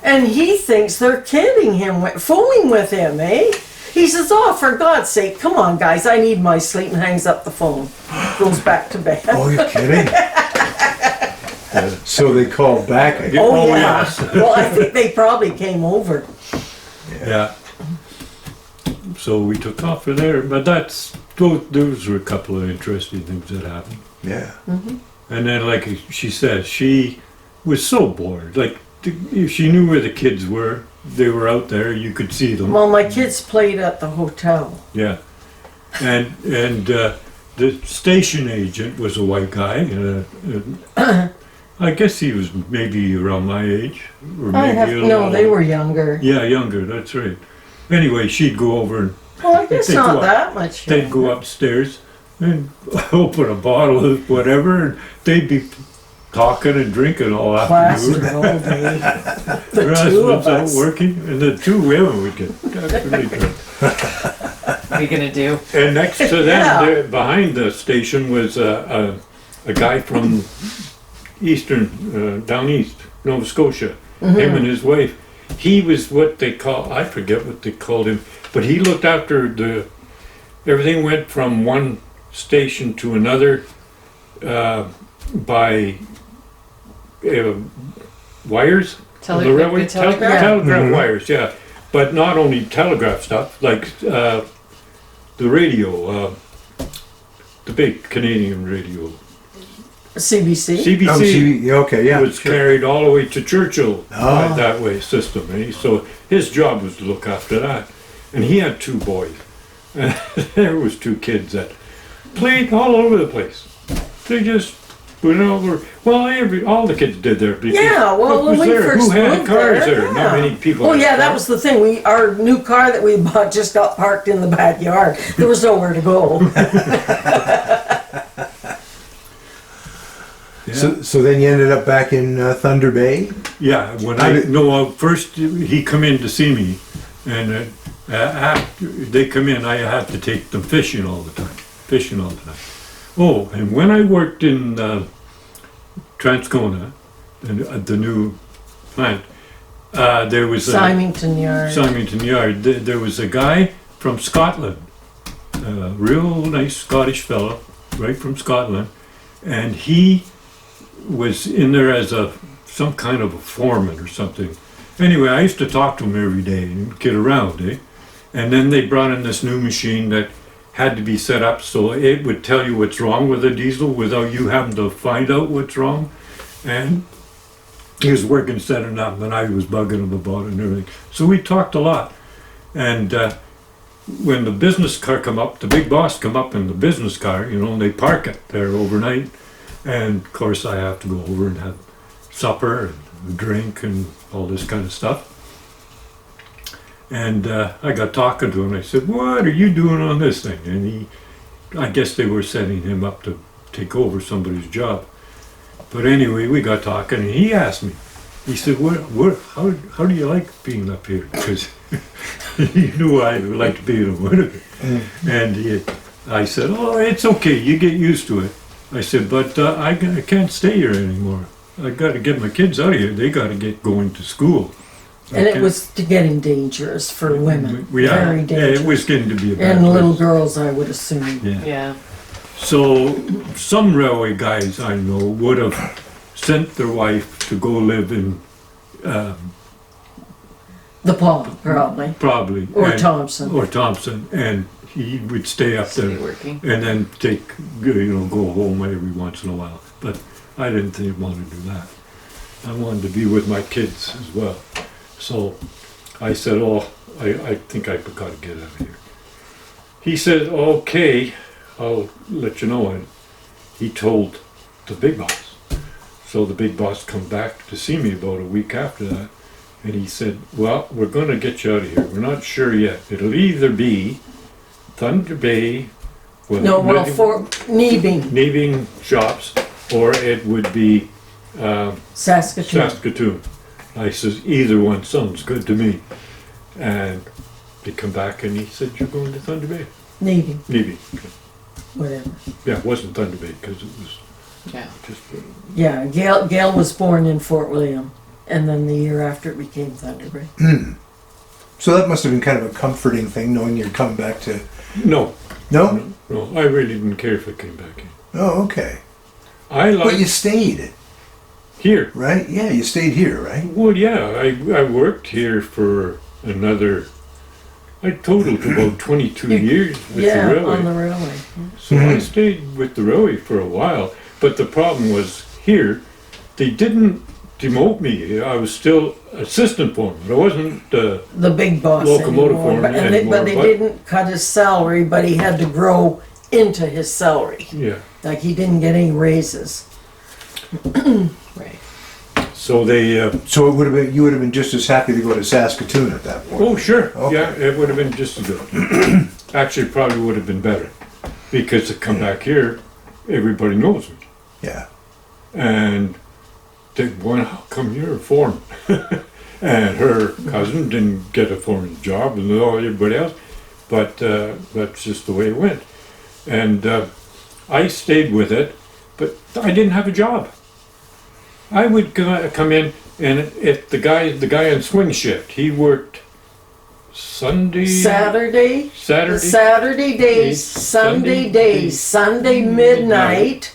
And he thinks they're kidding him, fooling with him, eh? He says, oh, for God's sake, come on, guys, I need my sleep, and hangs up the phone. Goes back to bed. Oh, you're kidding? So they called back. I guess. Oh, yeah. yes. Well, I think they probably came over. Yeah. So we took off from there, but those were a couple of interesting things that happened. Yeah. And then, like she said, she was so bored. Like, if she knew where the kids were, they were out there, you could see them. Well, my kids played at the hotel. Yeah. And the station agent was a white guy. I guess he was maybe around my age. Or maybe a little No, they older. were younger. Yeah, younger, that's right. Anyway, she'd go over and Well, I guess They'd not go up- that much they'd younger. go upstairs and open a bottle of whatever, and they'd be talking and drinking all afternoon. Plastered all day. The The rest 2 of was out us. working, and the 2 women would get absolutely drunk. What are you gonna do? And next to them, Yeah. there, behind the station, was a guy from down east, Nova Scotia. Him and his wife. He was what they call, I forget what they called him, but he looked after everything went from one station to another by wires. The railway the telegraph? Yeah. telegraph wires, yeah. But not only telegraph stuff, like the radio, the big Canadian radio. CBC. CBC Yeah, okay, yeah. was sure. carried all the way to Churchill by Oh. that way system. Eh? So his job was to look after that. And he had 2 boys. And there was 2 kids that played all over the place. They just went over. Well, all the kids did there. Because Yeah, well, what when was we there? first Who had moved cars there, there? Not yeah. many people. Oh had yeah, that cars. was the thing. Our new car that we bought just got parked in the backyard. There was nowhere to go. So then you ended up back in Thunder Bay? Yeah, when How did- first he come in to see me, and after they come in, I have to take them fishing all the time. Oh, and when I worked in Transcona, the new plant, there was Symington Yard. Symington Yard. There was a guy from Scotland, a real nice Scottish fellow, right from Scotland, and he was in there as some kind of a foreman or something. Anyway, I used to talk to him every day and kid around, eh? And then they brought in this new machine that had to be set up so it would tell you what's wrong with the diesel without you having to find out what's wrong. And he was working setting up, and I was bugging him about it and everything. So we talked a lot. And when the business car come up, the big boss come up in the business car, you know, and they park it there overnight. And of course I have to go over and have supper and drink and all this kind of stuff. And I got talking to him. I said, "What are you doing on this thing?" And I guess they were setting him up to take over somebody's job. But anyway, we got talking, and he asked me. He said, how do you like being up here?" Because he knew I liked being a Winnipeg. And I said, "Oh, it's okay. You get used to it." I said, "But I can't stay here anymore. I got to get my kids out of here. They got to get going to school." And it was getting dangerous for women. Very dangerous. It was getting to be a bad And little place. girls, I would assume. Yeah. So some railway guys I know would have sent their wife to go live in The Paw, probably. probably Or and- Thompson. or Thompson, and he would stay up Stay there working. and then go home every once in a while. But I didn't want to do that. I wanted to be with my kids as well. So I said, "Oh, I think I've got to get out of here." He said, "Okay, I'll let you know." And he told the big boss. So the big boss come back to see me about a week after that. And he said, "Well, we're going to get you out of here. We're not sure yet. It'll either be Thunder Bay, with No, well, for Nebing, Naving shops, or it would be Saskatoon. Saskatoon." I says, "Either one sounds good to me." And they come back and he said, "You're going to Thunder Bay?" Nebing, Navy. whatever. Yeah, it wasn't Thunder Bay because it was Yeah. just. Yeah, Gail was born in Fort William, and then the year after it became Thunder Bay. So that must have been kind of a comforting thing, knowing you're coming back to. No, No. no, I really didn't care if it came back in. Oh, okay. I But you like stayed, here. right? Yeah, you stayed here, right? Well, yeah, I worked here for another. I totaled about 22 years with Yeah, the railway. on the railway. So I stayed with the railway for a while, but the problem was here, they didn't demote me. I was still assistant foreman. I wasn't. The big boss Locomotive anymore. foreman But anymore, they but- didn't cut his salary, but he had to grow into his salary. Yeah. Like he didn't get any raises. Right. So they. So it would have been you would have been just as happy to go to Saskatoon at that point. Oh, sure. Okay. Yeah, it would have been just as good. Actually, probably would have been better, because to come back here, everybody knows me, Yeah. and they went, "How come you're a foreman?" And her cousin didn't get a foreman's job, and all everybody else. But that's just the way it went. And I stayed with it, but I didn't have a job. I would come in, and if the guy on swing shift, he worked Sunday, Saturday days, Sunday Sunday days, days, Sunday midnight,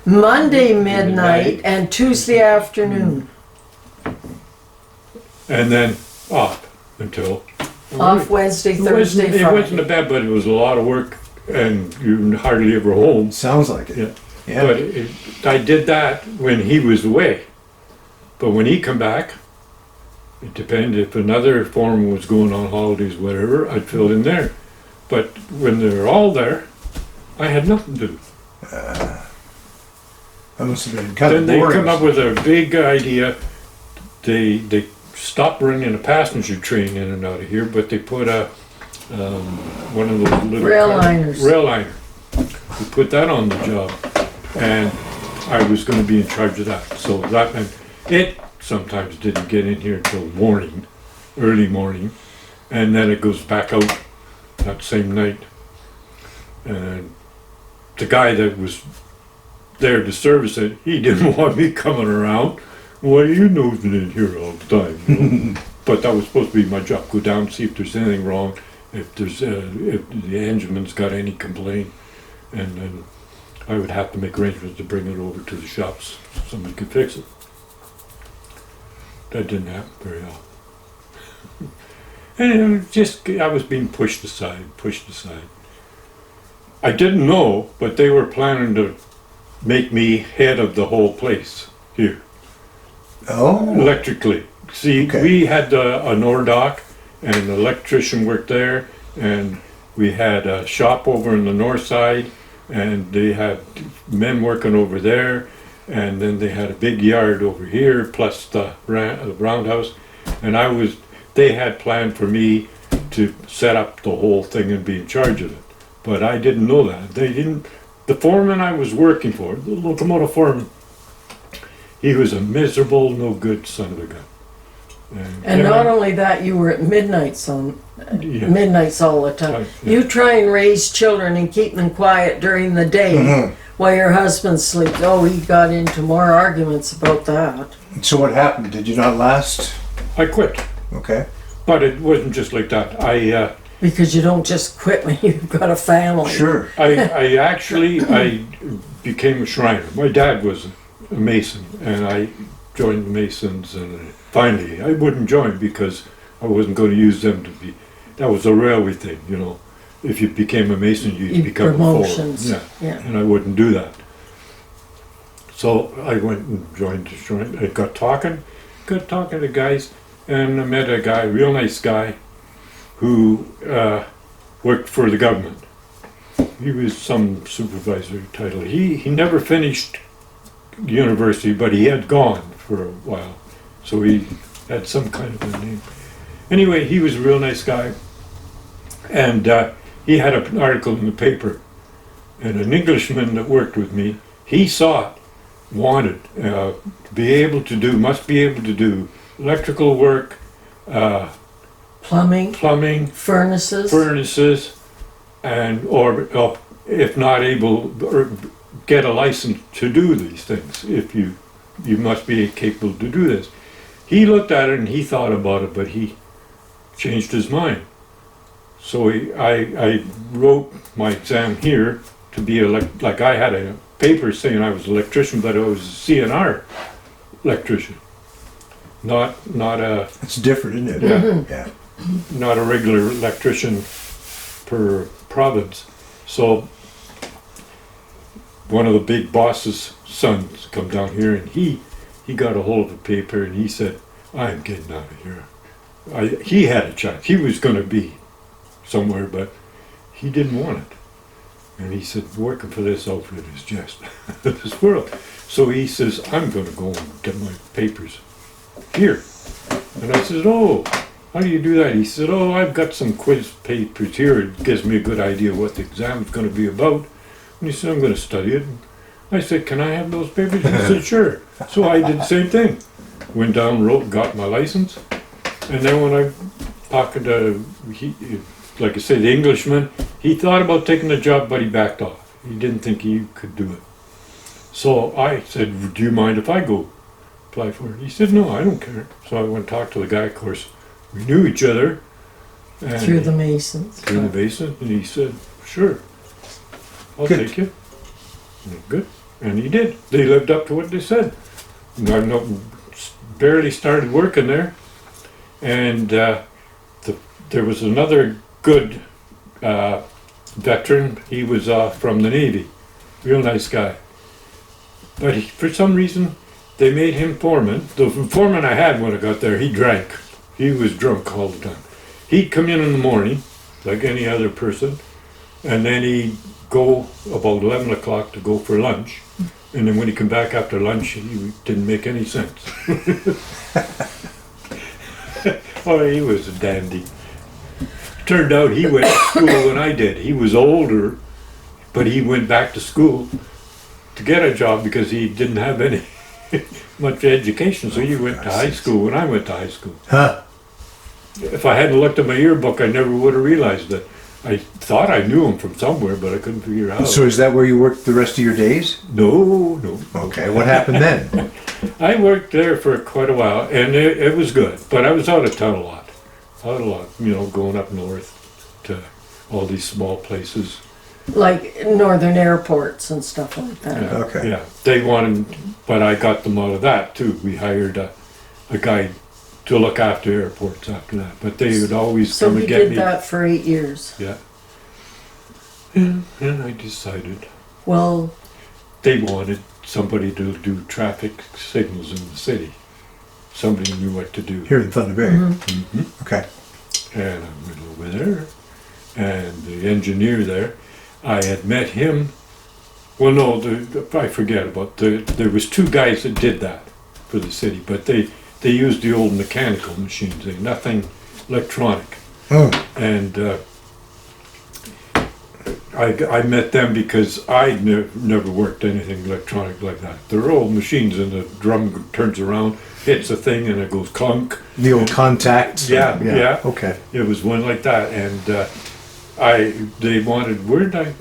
Monday midnight, and Tuesday afternoon. and then off until Off Wednesday, Thursday, It Friday. wasn't bad, but it was a lot of work, and you're hardly ever home. Sounds like it. Yeah. Yeah. But I did that when he was away. But when he come back, it depended if another foreman was going on holidays, whatever, I'd fill in there. But when they were all there, I had nothing to do. That must have been kind Then of they boring. come up with a big idea. They stopped running a passenger train in and out of here, but they put one of those little Rail liners. Rail liner. We put that on the job, and I was going to be in charge of that. So that meant it sometimes didn't get in here until morning, early morning, and then it goes back out that same night. And the guy that was there to service it, he didn't want me coming around. Why are you nosing in here all the time? You know? But that was supposed to be my job. Go down, see if there's anything wrong, if the engineman's got any complaint, and then I would have to make arrangements to bring it over to the shops so somebody could fix it. That didn't happen very often. And it was just, I was being pushed aside. I didn't know, but they were planning to make me head of the whole place here, Oh, electrically. See, Okay. we had an ore dock, and an electrician worked there, and we had a shop over on the north side, and they had men working over there, and then they had a big yard over here, plus the roundhouse, and they had planned for me to set up the whole thing and be in charge of it. But I didn't know that. The foreman I was working for, the locomotive foreman, he was a miserable, no good son of a gun. And not only that, you were at midnights Yeah. midnights all the time. Yeah. You try and raise children and keep them quiet during the day Mhm. while your husband sleeps. Oh, we got into more arguments about that. so what happened? Did you not last? I quit. Okay. But it wasn't just like that. Because you don't just quit when you've got a family. Sure. I became a Shriner. My dad was a Mason, and I joined the Masons, and finally I wouldn't join because I wasn't going to use them to be. That was a railway thing, you know. If you became a Mason, you'd become Promotions. a foreman. Yeah. And I wouldn't do that. So I went and joined the Shrine. I got talking to guys, and I met a guy, a real nice guy, who worked for the government. He was some supervisory title. He never finished university, but he had gone for a while, so he had some kind of a name. Anyway, he was a real nice guy, and he had an article in the paper, and an Englishman that worked with me, he saw it, wanted must be able to do electrical work, Plumbing, furnaces, and or if not able, or get a license to do these things. If you must be capable to do this. He looked at it and he thought about it, but he changed his mind. So I wrote my exam here to be like I had a paper saying I was an electrician, but I was a CNR electrician, not a It's different, isn't it? Yeah. Yeah. not a regular electrician per province. So one of the big boss's sons come down here, and he got a hold of a paper, and he said, "I'm getting out of here." He had a chance. He was going to be somewhere, but he didn't want it. And he said, "Working for this outfit is just this world." So he says, "I'm going to go and get my papers here." And I said, "Oh, how do you do that?" He said, "Oh, I've got some quiz papers here. It gives me a good idea what the exam is going to be about." And he said, "I'm going to study it." And I said, "Can I have those papers?" He said, "Sure." So I did the same thing. Went down, wrote, got my license. And then when I talked to, like I say, the Englishman, he thought about taking the job, but he backed off. He didn't think he could do it. So I said, "Do you mind if I go apply for it?" He said, "No, I don't care." So I went and talked to the guy. Of course, we knew each other. And through the Masons. through the basement, and he said, "Sure, I'll Good. take you." And good, and he did. They lived up to what they said. And I barely started working there, and there was another good veteran. He was from the Navy, real nice guy. But for some reason, they made him foreman. The foreman I had when I got there, he drank. He was drunk all the time. He'd come in the morning, like any other person, and then he'd go about 11 o'clock to go for lunch. And then when he come back after lunch, he didn't make any sense. Oh, he was a dandy. Turned out he went to school when I did. He was older, but he went back to school to get a job because he didn't have any much education. So he went to high school when I went to high school. Huh. If I hadn't looked at my yearbook, I never would have realized that. I thought I knew him from somewhere, but I couldn't figure out. So is that where you worked the rest of your days? No. Okay. What happened then? I worked there for quite a while, and it was good. But I was out of town a lot, you know, going up north to all these small places. like northern airports and stuff like that. Yeah, Okay. Yeah, they wanted, but I got them out of that too. We hired a guy to look after airports after that, but they would always So come he and get did me. that for 8 years. Yeah. And I decided Well, they wanted somebody to do traffic signals in the city. Somebody knew what to do. Here in Thunder Bay. Mhm. Okay. And I went over there, and the engineer there, I had met him. Well, no, I forget about there was two guys that did that for the city, but they used the old mechanical machines, nothing electronic. Oh, And I met them because I never worked anything electronic like that. They're old machines, and the drum turns around, hits a thing, and it goes clunk. the old contacts. Yeah. Okay. It was one like that, and they wanted, where did I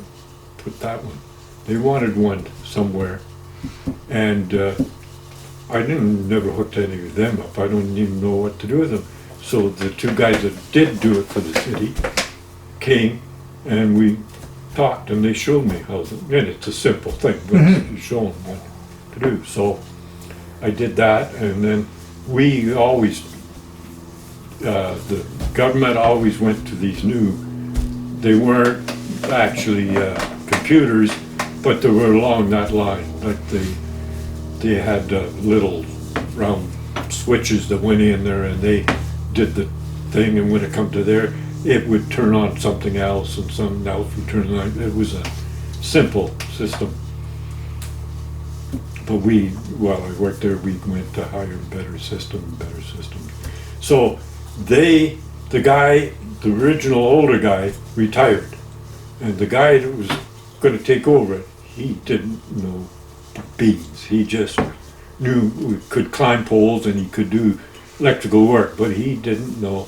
put that one? They wanted one somewhere, and I never hooked any of them up. I don't even know what to do with them. So the two guys that did do it for the city came, and we talked, and they showed me how. And it's a simple thing, but you show them what to do. So I did that, and then we always. The government always went to these new, they weren't actually computers, but they were along that line. Like they had little round switches that went in there, and they did the thing, and when it come to there, it would turn on something else, and something else would turn on. It was a simple system. But while I worked there, we went to higher and better system. So the original older guy retired, and the guy that was going to take over it, he didn't know beans. He just knew he could climb poles and he could do electrical work, but he didn't know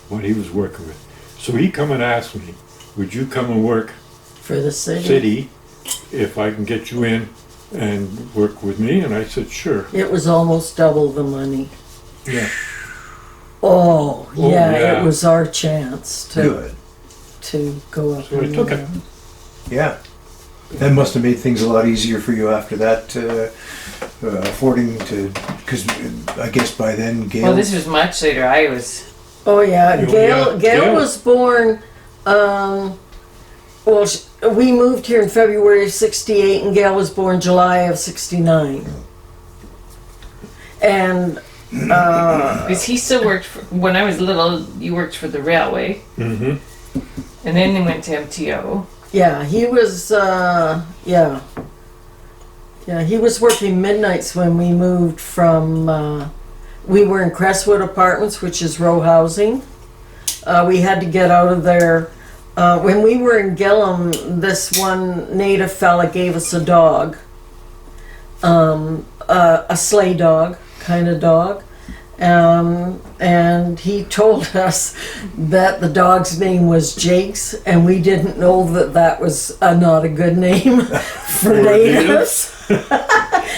what he was working with. So he come and asked me, would you come and work for the city. city if I can get you in and work with me? And I said, sure. It was almost double the money. Yeah. Oh, Oh, yeah, yeah. it was our chance Good. to go up. So I and, took it. Yeah. That must have made things a lot easier for you after that, affording to, because I guess by then Gail. Well, this was much later. I was. Oh yeah, Yeah, Gail Gail. was born. Well, we moved here in February of '68, and Gail was born July of '69. And Because he still worked for, when I was little, you worked for the railway. Mm-hmm. And then they went to MTO. yeah, he was. Yeah, he was working midnights when we moved from. We were in Crestwood Apartments, which is row housing. We had to get out of there. When we were in Gillum, this one native fella gave us a dog. A sleigh dog kind of dog. And he told us that the dog's name was Jake's, and we didn't know that that was not a good name for natives.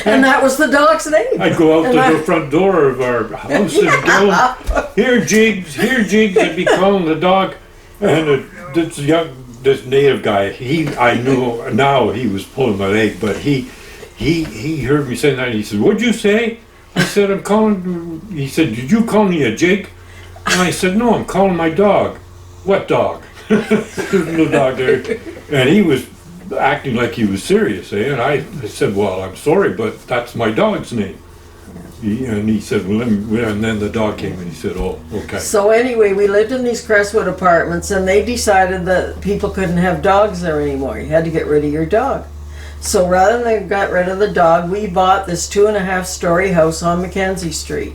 And that was the dog's name. I'd go out And to the front door of our house and go, here Jigs, I'd be calling the dog. And this native guy, I knew now he was pulling my leg, but he heard me saying that, and he said, what'd you say? I said, I'm calling, he said, did you call me a Jake? And I said, no, I'm calling my dog. What dog? There's no dog there. And he was acting like he was serious, eh? And I said, well, I'm sorry, but that's my dog's name. And he said, well, and then the dog came and he said, oh, okay. So anyway, we lived in these Crestwood Apartments, and they decided that people couldn't have dogs there anymore. You had to get rid of your dog. So rather than get rid of the dog, we bought this 2.5-story house on Mackenzie Street.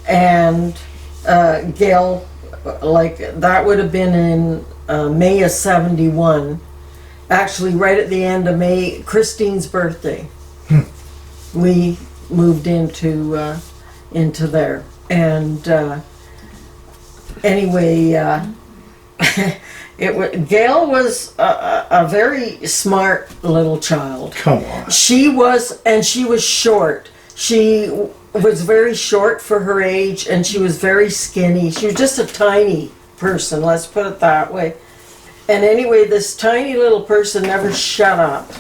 And Gail, like, that would have been in May of '71. Actually, right at the end of May, Christine's birthday. We moved into there. And anyway, Gail was a very smart little child. Come on. She was short. She was very short for her age, and she was very skinny. She was just a tiny person, let's put it that way. And anyway, this tiny little person never shut up.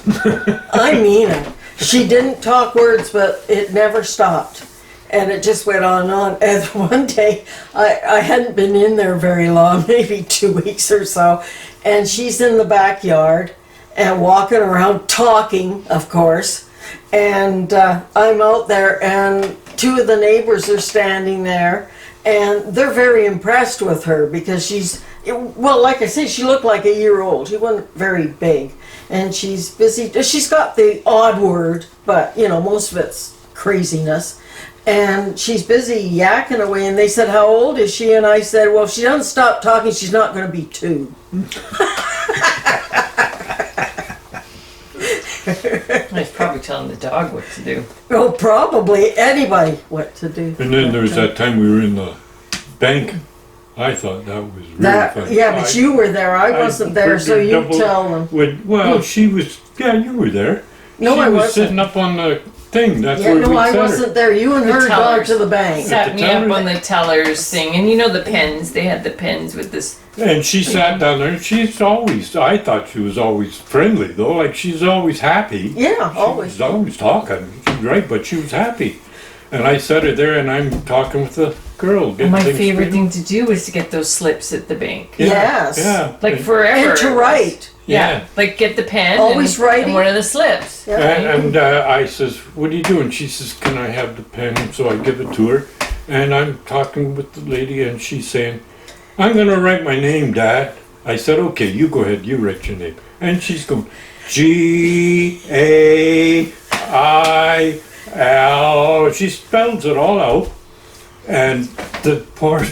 I mean it. She didn't talk words, but it never stopped. And it just went on and on. And one day, I hadn't been in there very long, maybe 2 weeks or so, and she's in the backyard and walking around talking, of course. And I'm out there, and two of the neighbors are standing there, and they're very impressed with her because she's, well, like I say, she looked like a year old. She wasn't very big. And she's busy. She's got the odd word, but, you know, most of it's craziness. And she's busy yakking away, and they said, how old is she? And I said, well, if she doesn't stop talking, she's not going to be 2. He's probably telling the dog what to do. Well, probably anybody what to do. And then there was that time we were in the bank. I thought that was really fun. Yeah, but you were there. I wasn't there, so you tell them. Well, she was, yeah, you were there. No, she I was wasn't. sitting up on the thing. That's Yeah, where no, we I sat her. wasn't there. You and The her gone tellers. to the bank. Sat me tellers? up on the teller's thing, and you know the pens. They had the pens with this. And she sat down there, and she's always, I thought she was always friendly, though. Like, she's always happy. Yeah, always. She was always talking. She's right, but she was happy. And I sat her there, and I'm talking with the girl. getting My things favorite straightened. thing to do was to get those slips at the bank. Yeah, Yes. Yeah. Like forever. And to it was. write. Yeah. Like get the pen. Always and, writing. And one of the slips. Yeah. And I says, what are you doing? She says, can I have the pen? So I give it to her. And I'm talking with the lady, and she's saying, I'm going to write my name, Dad. I said, okay, you go ahead, you write your name. And she's going, Gail. She spells it all out. And the poor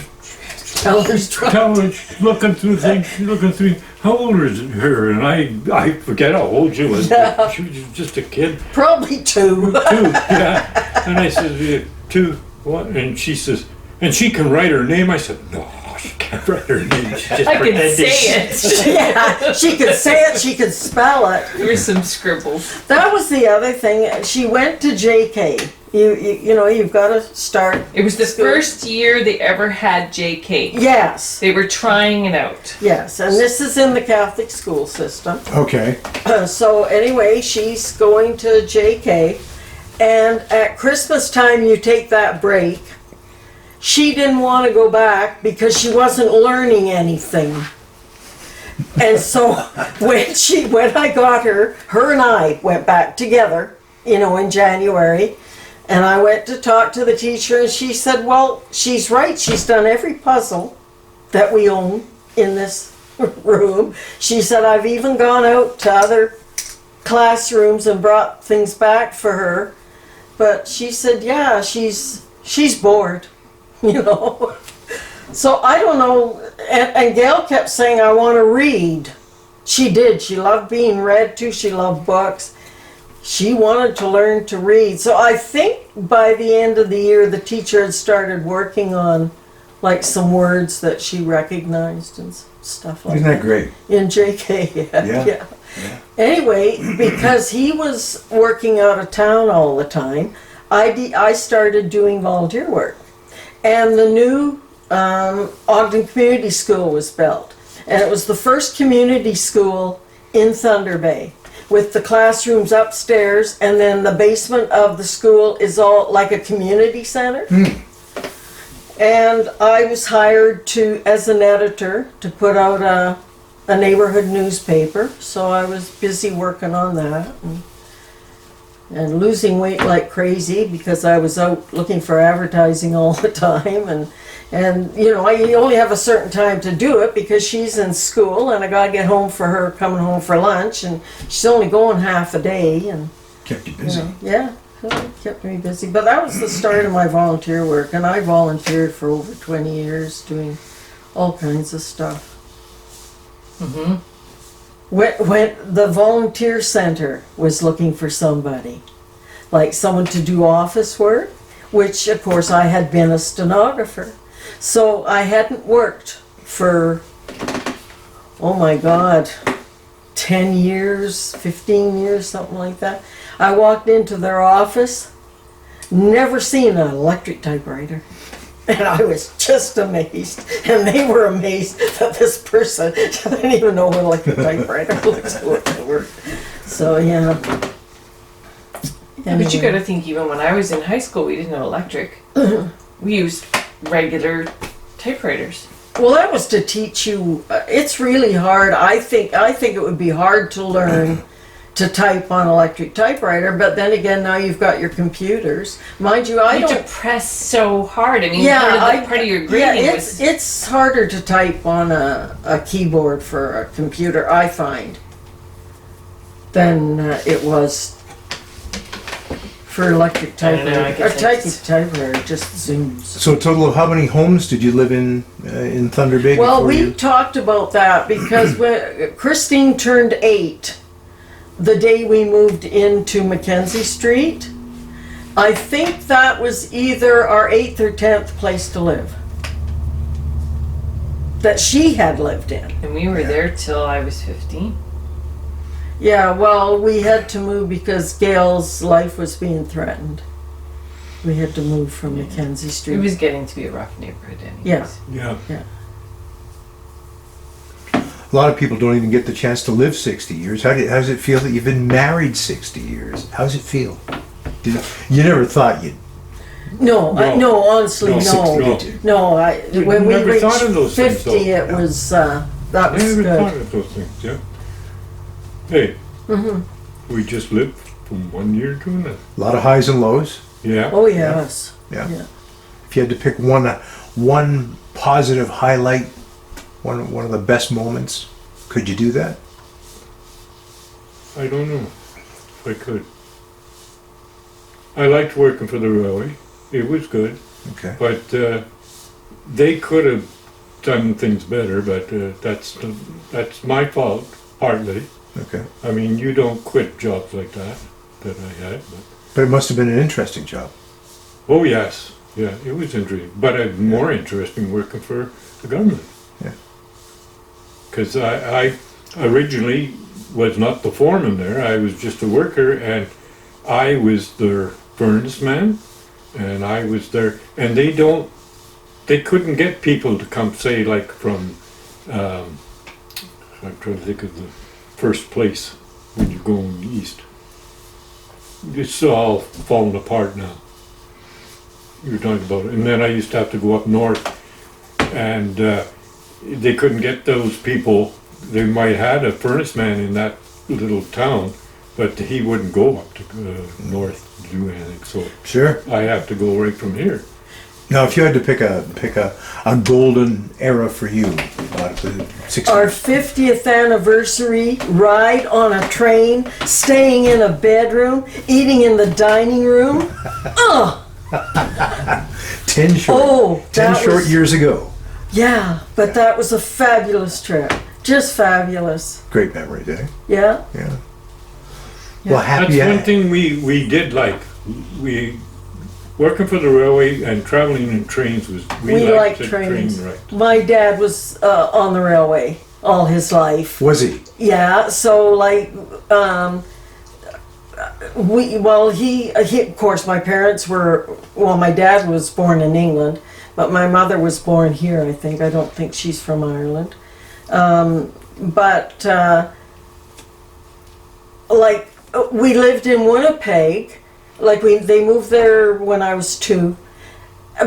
Teller's trying. teller's looking through things, she's looking through, how old is her? And I forget how old she was. Yeah. She was just a kid. Probably 2. 2, yeah. And I said, yeah, 2, what? And she says, and she can write her name. I said, no, she can't write her name. She just I can pretended say it. Yeah, she could say it, she could spell it. Here's some scribbles. That was the other thing. She went to JK. You know, you've got to start. It was the school. first year they ever had JK. Yes, They were trying it out. yes, and this is in the Catholic school system. Okay. So anyway, she's going to JK, and at Christmas time you take that break. She didn't want to go back because she wasn't learning anything. And so when I got her and I went back together, you know, in January, and I went to talk to the teacher, and she said, well, she's right. She's done every puzzle that we own in this room. She said, I've even gone out to other classrooms and brought things back for her. But she said, yeah, she's bored, you know. So I don't know, and Gail kept saying, I want to read. She did. She loved being read to. She loved books. She wanted to learn to read. So I think by the end of the year, the teacher had started working on like some words that she recognized and stuff like Isn't that great? in JK. Yeah. Yeah. Anyway, because he was working out of town all the time, I started doing volunteer work. And the new Ogden Community School was built. And it was the first community school in Thunder Bay, with the classrooms upstairs, and then the basement of the school is all like a community center. And I was hired as an editor to put out a neighborhood newspaper, so I was busy working on that. And losing weight like crazy because I was out looking for advertising all the time, and you know, I only have a certain time to do it because she's in school and I gotta get home for her coming home for lunch, and she's only going half a day, and Kept you you busy. know, yeah, so it kept me busy. But that was the start of my volunteer work, and I volunteered for over 20 years doing all kinds of stuff. Mm-hmm. When the volunteer center was looking for somebody, like someone to do office work, which of course I had been a stenographer. So I hadn't worked for, oh my God, 10 years, 15 years, something like that. I walked into their office, never seen an electric typewriter. And I was just amazed, and they were amazed that this person didn't even know what an electric typewriter looks like. So yeah. But you got to think, even when I was in high school, we didn't know electric. We used regular typewriters. Well, that was to teach you. It's really hard. I think it would be hard to learn to type on electric typewriter. But then again, now you've got your computers. Mind you, I You don't. had to press so hard. I mean, Yeah, part of your grading yeah, was. it's harder to type on a keyboard for a computer, I find, than it was for electric I don't know, I typewriter. guess Electric typewriter just zooms. So a total of how many homes did you live in Thunder Bay? Well, before we you... talked about that because when Christine turned 8, the day we moved into Mackenzie Street, I think that was either our 8th or 10th place to live that she had lived in. And we were there till I was 15. Yeah, well, we had to move because Gail's life was being threatened. We had to move from Mackenzie Street. It was getting to be a rough neighborhood anyways. Yeah. Yeah. A lot of people don't even get the chance to live 60 years. How does it feel that you've been married 60 years? How does it feel? You never thought you'd... No, No. honestly, No, no. 60. No, when we never thought of those reached things, 50, though. it was, that I was never thought good. of those things, yeah. Hey, we just lived from one year to another. A lot of highs and lows. Yeah. Oh, yes. Yeah. Yeah. If you had to pick one positive highlight, one of the best moments, could you do that? I don't know if I could. I liked working for the railway. It was good, Okay. but they could have done things better. But that's my fault partly. Okay. I mean, you don't quit jobs like that I had. But it must have been an interesting job. Oh yes, yeah, it was interesting. But more interesting working for the government. Yeah. Because I originally was not the foreman there. I was just a worker, and I was their furnace man, and I was there. And they couldn't get people to come, say, like from. I'm trying to think of the first place when you're going east. It's all falling apart now. You were talking about it. And then I used to have to go up north, and they couldn't get those people. They might have had a furnace man in that little town, but he wouldn't go up to north to do anything. So Sure. I have to go right from here. Now, if you had to pick a golden era for you, the 60s. Our 50th anniversary ride on a train, staying in a bedroom, eating in the dining room. 10 short, Oh, 10 that short was- years ago. Yeah, but that was a fabulous trip. Just fabulous. Great memories, eh? Yeah. Yeah. Yeah. Well, happy. That's one thing we did like. We working for the railway and traveling in trains was We liked liked the trains. train ride. My dad was on the railway all his life. Was he? Yeah, so like, he of course, my parents were, well, my dad was born in England, but my mother was born here, I think. I don't think she's from Ireland. We lived in Winnipeg, they moved there when I was 2,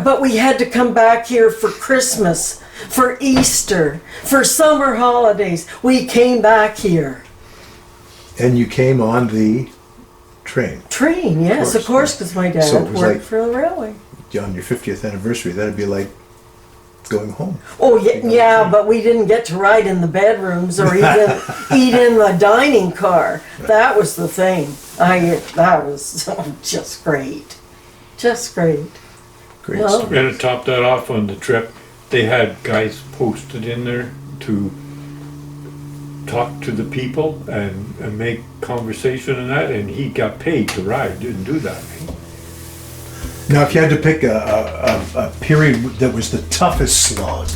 but we had to come back here for Christmas, for Easter, for summer holidays. We came back here. And you came on the train. Train, yes, of course, because my dad So it was worked like- for the railway. On your 50th anniversary, that'd be like going home. Oh, yeah, but we didn't get to ride in the bedrooms or even eat in the dining car. That was the thing. That was just great. Just great. Great Well- story. And to top that off on the trip, they had guys posted in there to talk to the people and make conversation and that, and he got paid to ride, didn't do that. Now, if you had to pick a period that was the toughest slog,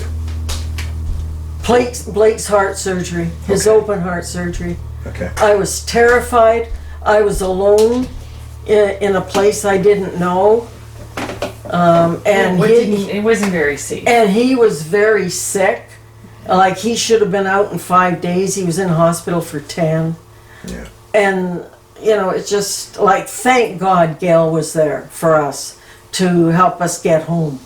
Blake's heart surgery, his Okay. open heart surgery. okay, I was terrified. I was alone in a place I didn't know. And It wasn't very safe. and he was very sick. Like, he should have been out in 5 days. He was in hospital for 10. Yeah. And, you know, it's just like, thank God Gail was there for us to help us get home.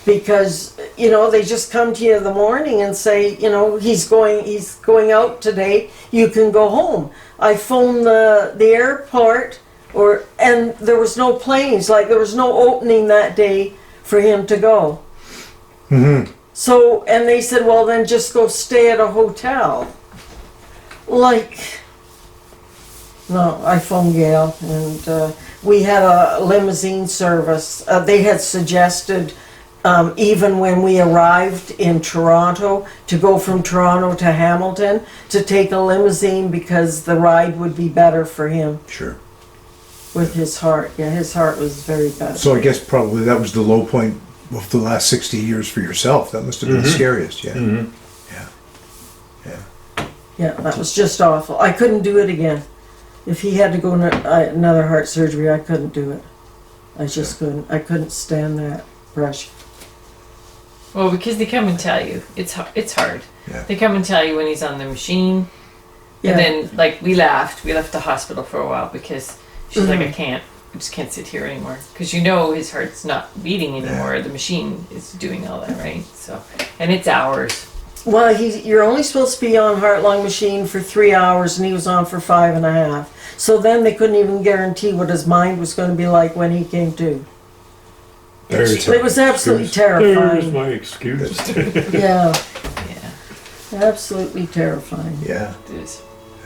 Because, you know, they just come to you in the morning and say, you know, he's going out today, you can go home. I phoned the airport, and there was no planes, like there was no opening that day for him to go. Mm-hmm. So, and they said, well, then just go stay at a hotel. Like, no, I phoned Gail, and we had a limousine service. They had suggested, even when we arrived in Toronto, to go from Toronto to Hamilton, to take a limousine because the ride would be better for him Sure. with his heart. Yeah, his heart was very bad. So I guess probably that was the low point of the last 60 years for yourself. That must have been the scariest, yeah. Mhm. Yeah, that was just awful. I couldn't do it again. If he had to go another heart surgery, I couldn't do it. I just couldn't. I couldn't stand that pressure. Well, because they come and tell you it's hard. Yeah. They come and tell you when he's on the machine, Yeah. and then like we left the hospital for a while because she's like, I just can't sit here anymore, because you know his heart's not beating anymore. The machine is doing all that, right? So, and it's hours. Well, you're only supposed to be on heart-lung machine for 3 hours, and he was on for 5.5. So then they couldn't even guarantee what his mind was going to be like when he came to. There's It was absolutely There's terrifying. my excuse. Yeah, Yeah, absolutely terrifying. Yeah, it is.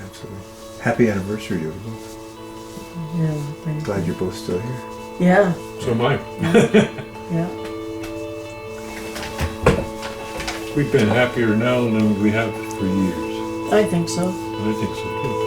absolutely. Happy anniversary to you both. Yeah, thank you. Glad you're both still here. Yeah, So am I. yeah. We've been happier now than we have for years. I think so. I think so too.